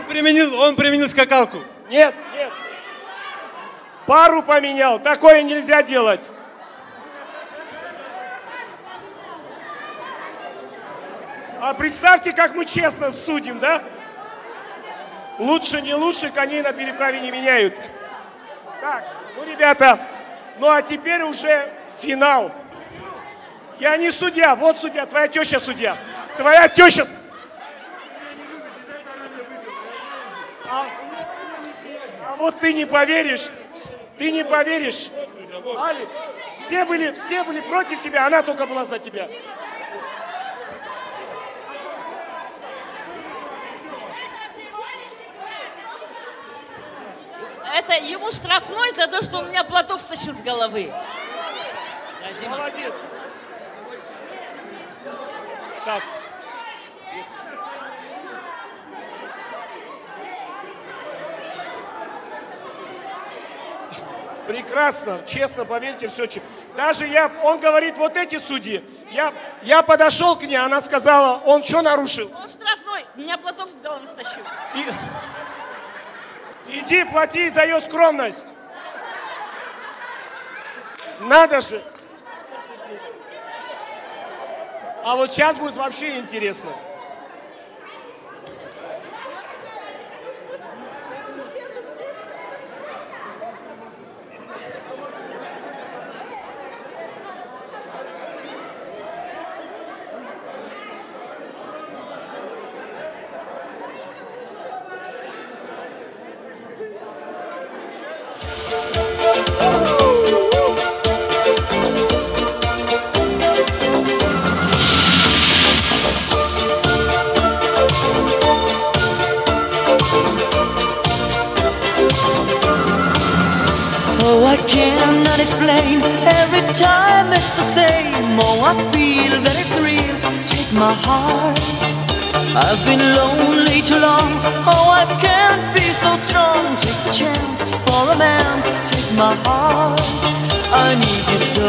Speaker 8: Он применил скакалку.
Speaker 14: Нет, нет. Пару поменял. Такое нельзя делать. А представьте, как мы честно судим, да? Лучше, не лучше, коней на переправе не меняют. Так, ну, ребята, ну а теперь уже финал. Я не судья, вот судья, твоя теща судья. Твоя теща... А вот ты не поверишь, Али, все были против тебя, она только была за тебя.
Speaker 17: Это ему штрафной за то, что он у меня платок стащил с головы.
Speaker 14: Молодец. Так. Прекрасно, честно, поверьте, все. Даже он говорит, вот эти судьи. Я подошел к ней, она сказала, он что нарушил?
Speaker 17: Он штрафной, у меня платок с головы стащил.
Speaker 14: Иди, плати за ее скромность. Надо же. А вот сейчас будет вообще интересно.
Speaker 13: cannot explain. Every time it's the same. Oh, I feel that it's real. Take my heart. I've been lonely too long. Oh, I can't be so strong. Take the chance for romance. Take my heart. I need you so.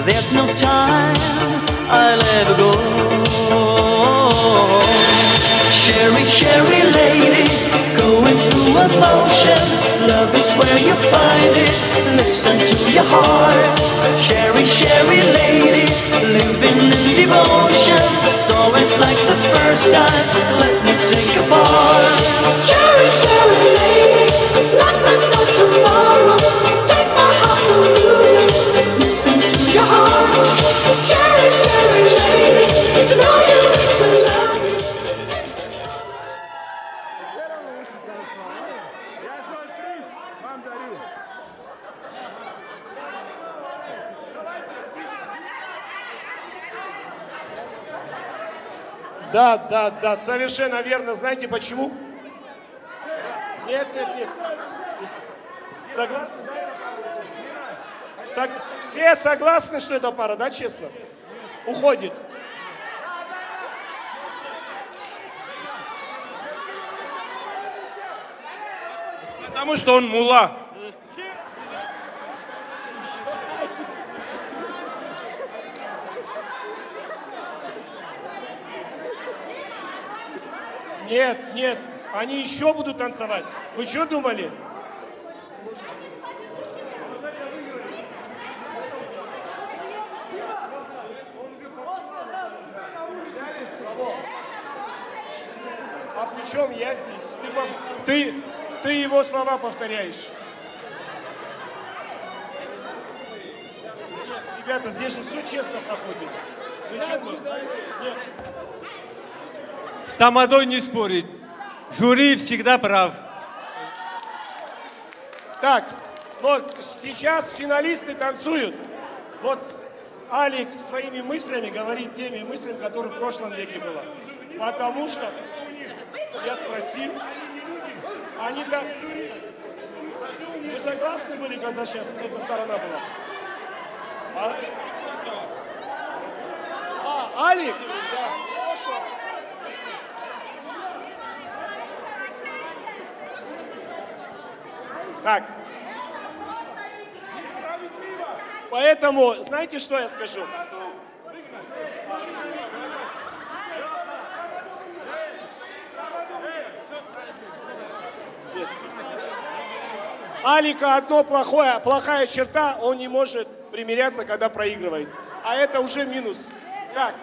Speaker 13: There's no time I'll ever go. Sherry, Sherry lady, going through emotion. Love is where you find it. Listen to your heart. Sherry, Sherry lady, living in devotion. It's always like the first time. Let me take a part.
Speaker 12: Cherry, cherry lady, like there's no tomorrow. Take my heart, don't lose it. Listen to your heart. Cherry, cherry lady, to know you is to love you.
Speaker 14: Да, совершенно верно. Знаете почему? Нет. Согласны? Все согласны, что эта пара, да, честно? Уходит.
Speaker 5: Потому что он мула.
Speaker 14: Нет, они еще будут танцевать. Вы что думали? А при чем я здесь? Ты его слова повторяешь. Ребята, здесь же все честно проходит. Вы что думаете? Нет.
Speaker 8: С тамадой не спорить. Жюри всегда прав.
Speaker 14: Так, вот сейчас финалисты танцуют. Вот Алик своими мыслями говорит теми мыслями, которые в прошлом веке было. Потому что я спросил, они так... Вы согласны были, когда сейчас эта сторона была? Алик? Да, прошлое. Так. Поэтому, знаете, что я скажу? Нет. Алика плохая черта, он не может примиряться, когда проигрывает. А это уже минус. Так,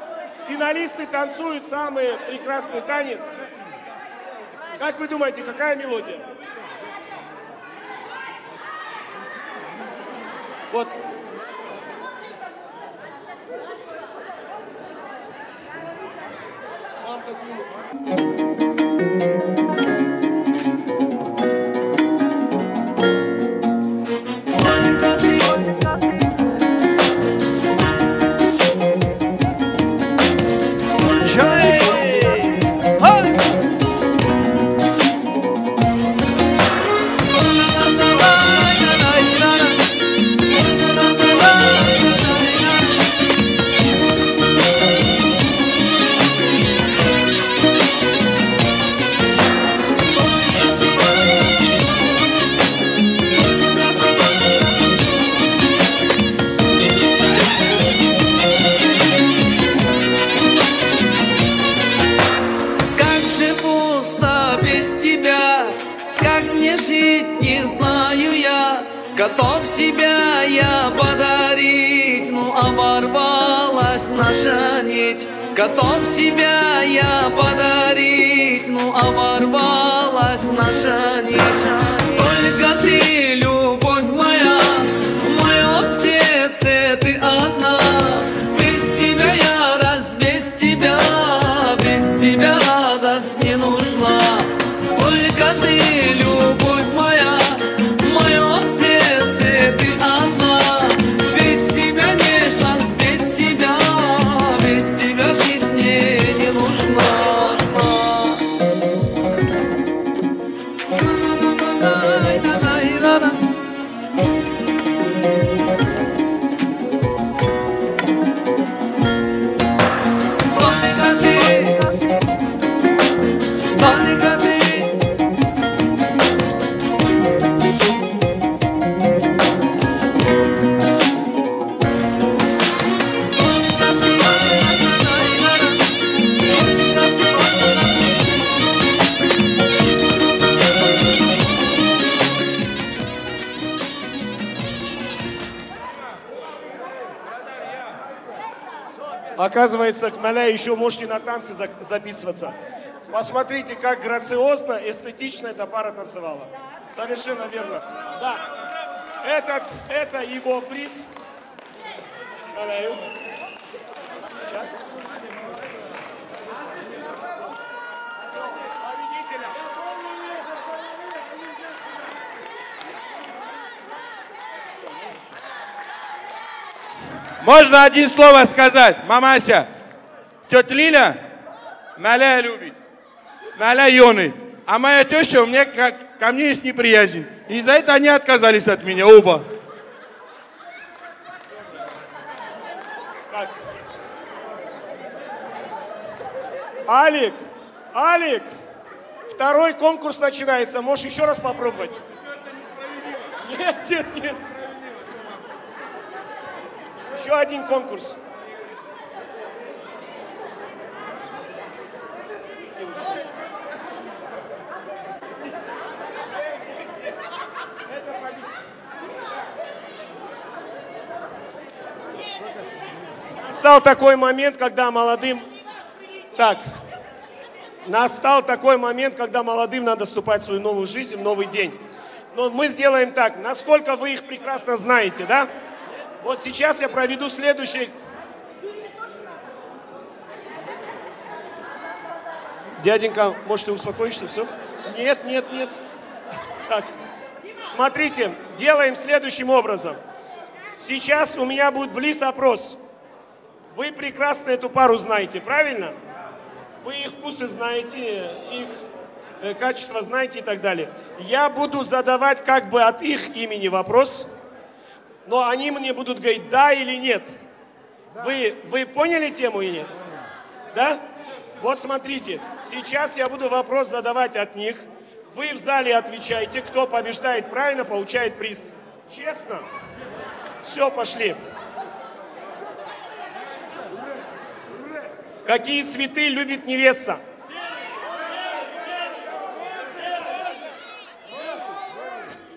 Speaker 14: финалисты танцуют самый прекрасный танец. Как вы думаете, какая мелодия? Вот.
Speaker 1: Готов себя я подарить, ну оборвалась наша нить. Готов себя я подарить, ну оборвалась наша нить. Только ты, любовь моя, в моем сердце ты одна. Без тебя я без тебя радость не нужна. Только ты, любовь моя, в моем сердце ты одна. Без тебя нежность, без тебя жизнь мне не нужна.
Speaker 14: Оказывается, Кмаля, еще можете на танцы записываться. Посмотрите, как грациозно, эстетично эта пара танцевала. Совершенно верно. Да. Это его приз. Сейчас.
Speaker 5: Можно один слово сказать? Мамася, тетя Лиля Маля любит. Маля Йоны. А моя теща у меня ко мне есть неприязнь. И за это они отказались от меня оба.
Speaker 14: Так. Алик, второй конкурс начинается. Можешь еще раз попробовать? Нет. Еще один конкурс. Настал такой момент, когда молодым... Настал такой момент, когда молодым надо вступать в свою новую жизнь, в новый день. Но мы сделаем так, насколько вы их прекрасно знаете, да? Вот сейчас я проведу следующий... Дяденька, может, ты успокоишься, все? Нет. Так, смотрите, делаем следующим образом. Сейчас у меня будет блиц-опрос. Вы прекрасно эту пару знаете, правильно? Вы их вкусы знаете, их качество знаете и так далее. Я буду задавать как бы от их имени вопрос, но они мне будут говорить да или нет. Да. Вы поняли тему или нет? Да? Вот смотрите, сейчас я буду вопрос задавать от них. Вы в зале отвечаете, кто побеждает правильно, получает приз. Честно? Все, пошли. Какие цветы любит невеста?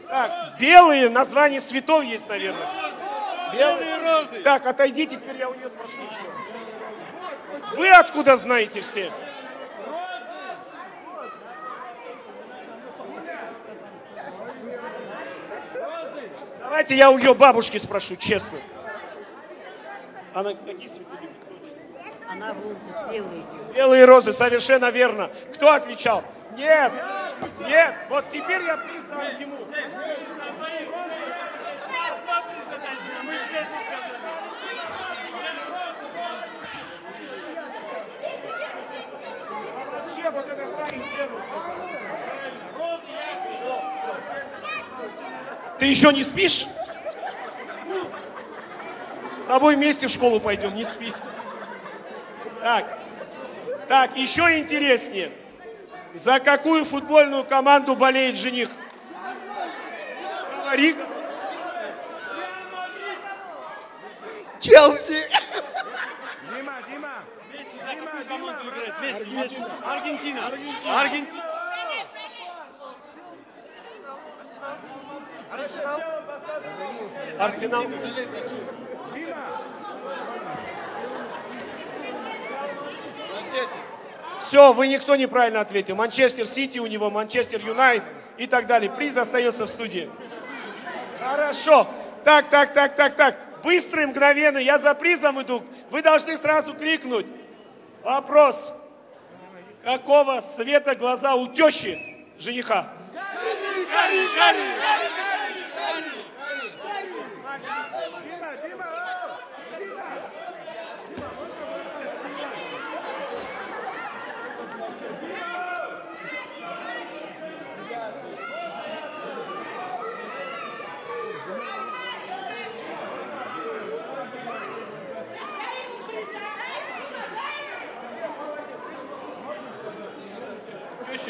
Speaker 14: Так, белые, название цветов есть, наверное. Белые розы. Так, отойдите, теперь я у нее спрошу все. Вы откуда знаете все? Давайте я у ее бабушки спрошу, честно. Она какие цветы любит?
Speaker 18: Она белые.
Speaker 14: Белые розы, совершенно верно. Кто отвечал? Нет. Вот теперь я признал ему. Ты еще не спишь? С тобой вместе в школу пойдем, не спи. Так, еще интереснее. За какую футбольную команду болеет жених? Говори.
Speaker 18: Челси.
Speaker 8: Дима. Месси, за какую команду играет? Месси. Аргентина.
Speaker 14: Арсенал. Все, вы никто неправильно ответил. Манчестер Сити у него, Манчестер Юнайтед и так далее. Приз остается в студии. Хорошо. Так. Быстро, мгновенно. Я за призом иду. Вы должны сразу крикнуть. Вопрос. Какого цвета глаза у тещи жениха?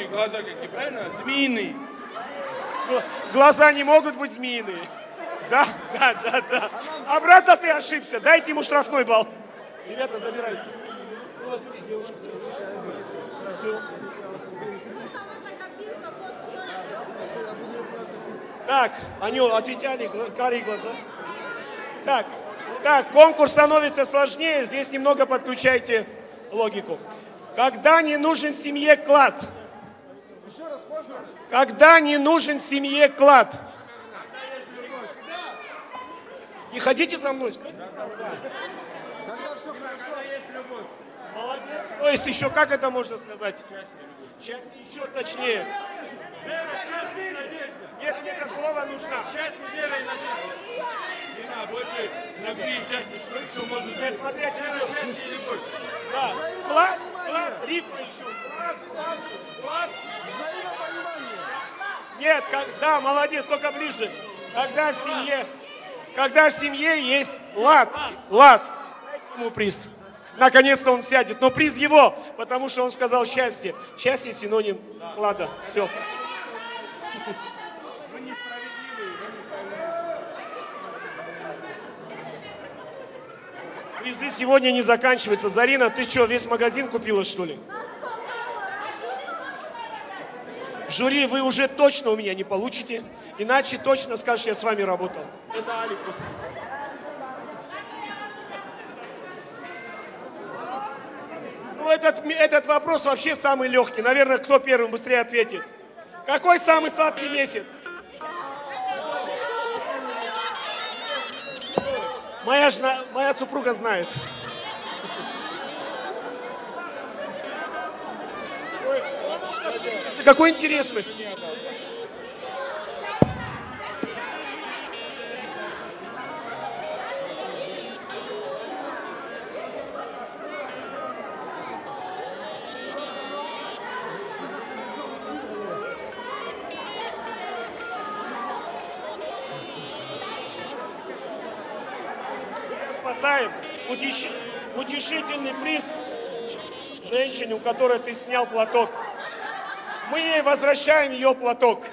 Speaker 5: Глаза какие, правильно? Змеиные.
Speaker 14: Глаза не могут быть змеиные. Да. А брата ты ошибся. Дайте ему штрафной балл. Ребята, забирайте. Так, они отвечали, карие глаза. Так, Так, конкурс становится сложнее, здесь немного подключайте логику. Когда не нужен семье клад? Когда не нужен семье клад? Не ходите за мной.
Speaker 4: Когда все хорошо, есть любовь.
Speaker 14: Молодец. То есть еще как это можно сказать? Счастье еще точнее. Нет, мне это слово нужно.
Speaker 4: Счастье, вера и надежда. Не надо, больше любви и счастья. Что еще может быть?
Speaker 14: Смотрите,
Speaker 4: вера, счастье и любовь.
Speaker 14: Да. Клад, рифма еще. Клад. Нет, да, молодец, только ближе. Когда в семье есть лад. Дайте ему приз. Наконец-то он сядет. Но приз его, потому что он сказал счастье. Счастье синоним клада. Все. Призы сегодня не заканчиваются. Зарина, ты что, весь магазин купила, что ли? Жюри, вы уже точно у меня не получите. Иначе точно скажешь, я с вами работал. Это Алику. Ну, этот вопрос вообще самый легкий. Наверное, кто первым быстрее ответит. Какой самый сладкий месяц? Моя супруга знает. Ты какой интересный. Спасаем утешительный приз женщине, у которой ты снял платок. Мы ей возвращаем ее платок.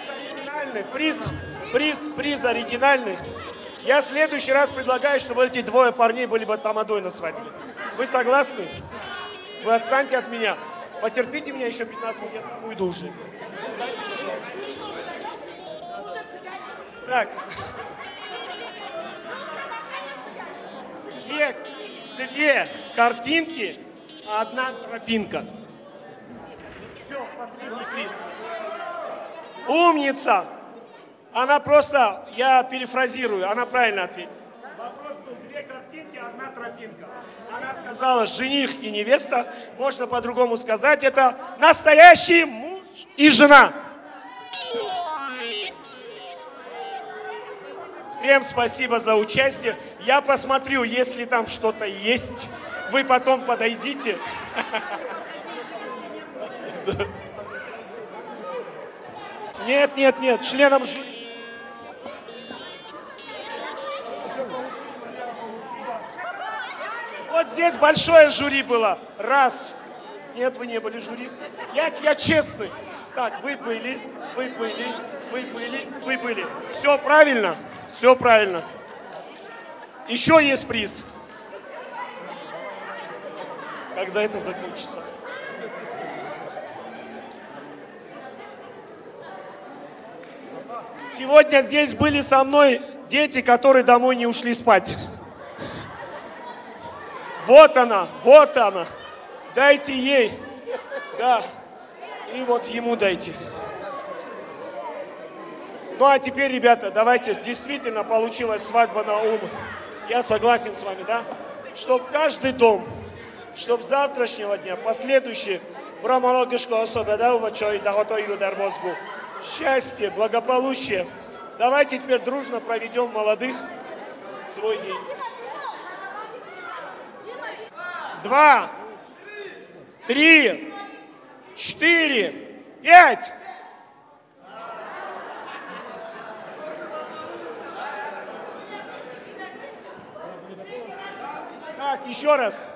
Speaker 14: Оригинальный приз оригинальный. Я в следующий раз предлагаю, чтобы эти двое парней были бы тамадой на свадьбе. Вы согласны? Вы отстаньте от меня. Потерпите меня еще 15 минут, я сам уйду уже. Так. Две картинки, а одна тропинка. Все, последний приз. Умница! Она просто, я перефразирую, она правильно ответила. Вопрос был: две картинки, одна тропинка. Она сказала, жених и невеста, можно по-другому сказать, это настоящий муж и жена. Всем спасибо за участие. Я посмотрю, если там что-то есть, вы потом подойдите. Нет, членам жюри. Вот здесь большое жюри было. Раз. Нет, вы не были жюри. Я честный. Так, вы были. Все правильно? Все правильно. Еще есть приз. Когда это закончится? Сегодня здесь были со мной дети, которые домой не ушли спать. Вот она. Дайте ей. Да. И вот ему дайте. Ну а теперь, ребята, давайте, действительно получилась свадьба на ум. Я согласен с вами, да? Чтоб в каждый дом, чтоб с завтрашнего дня, последующие, счастье, благополучие. Давайте теперь дружно проведем молодых свой день. 2, 3, 4, 5. Так, еще раз.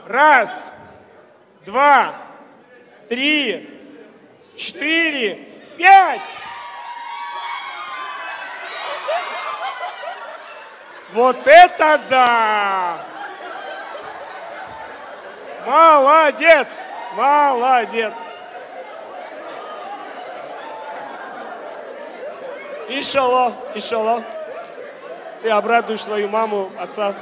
Speaker 14: 1, 2, 3, 4, 5. Вот это да! Молодец! Иншаллах, иншаллах, ты обрадуешь свою маму, отца.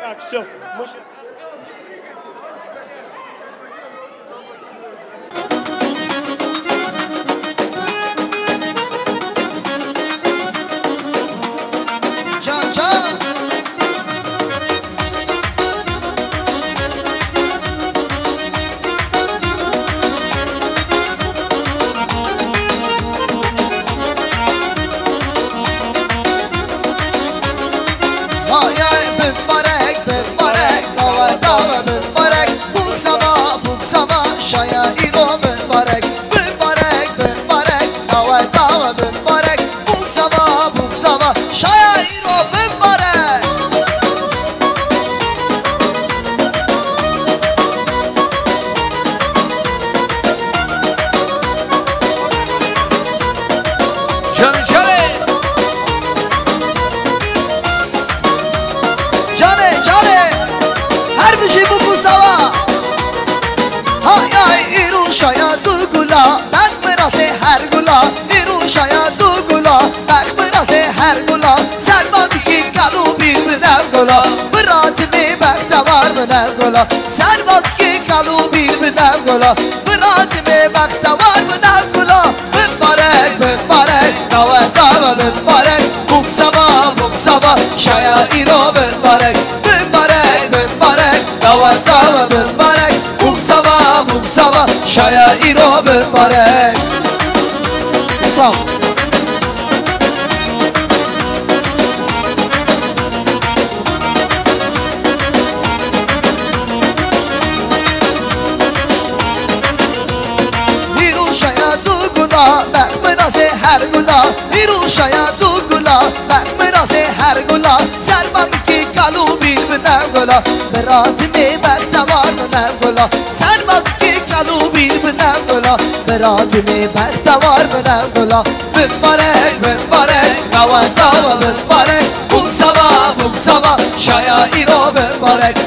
Speaker 14: Так, все, мы сейчас...
Speaker 6: سر وقتی قلوبی بدم گلا برادم بختوار بدم گلا ببارک ببارک دوام ببارک بوکسما شایعی رو ببارک ببارک ببارک دوام ببارک بوکسما شایعی رو ببارک اسلام هر گلا بیرو شاید دو گلا برمراز هر گلا سرمانی که قلوبی بدم گلا برات می بختوار بدم گلا سرمانی که قلوبی بدم گلا برات می بختوار بدم گلا ببارک ببارک نواتا و ببارک بوکسما شایعی رو ببارک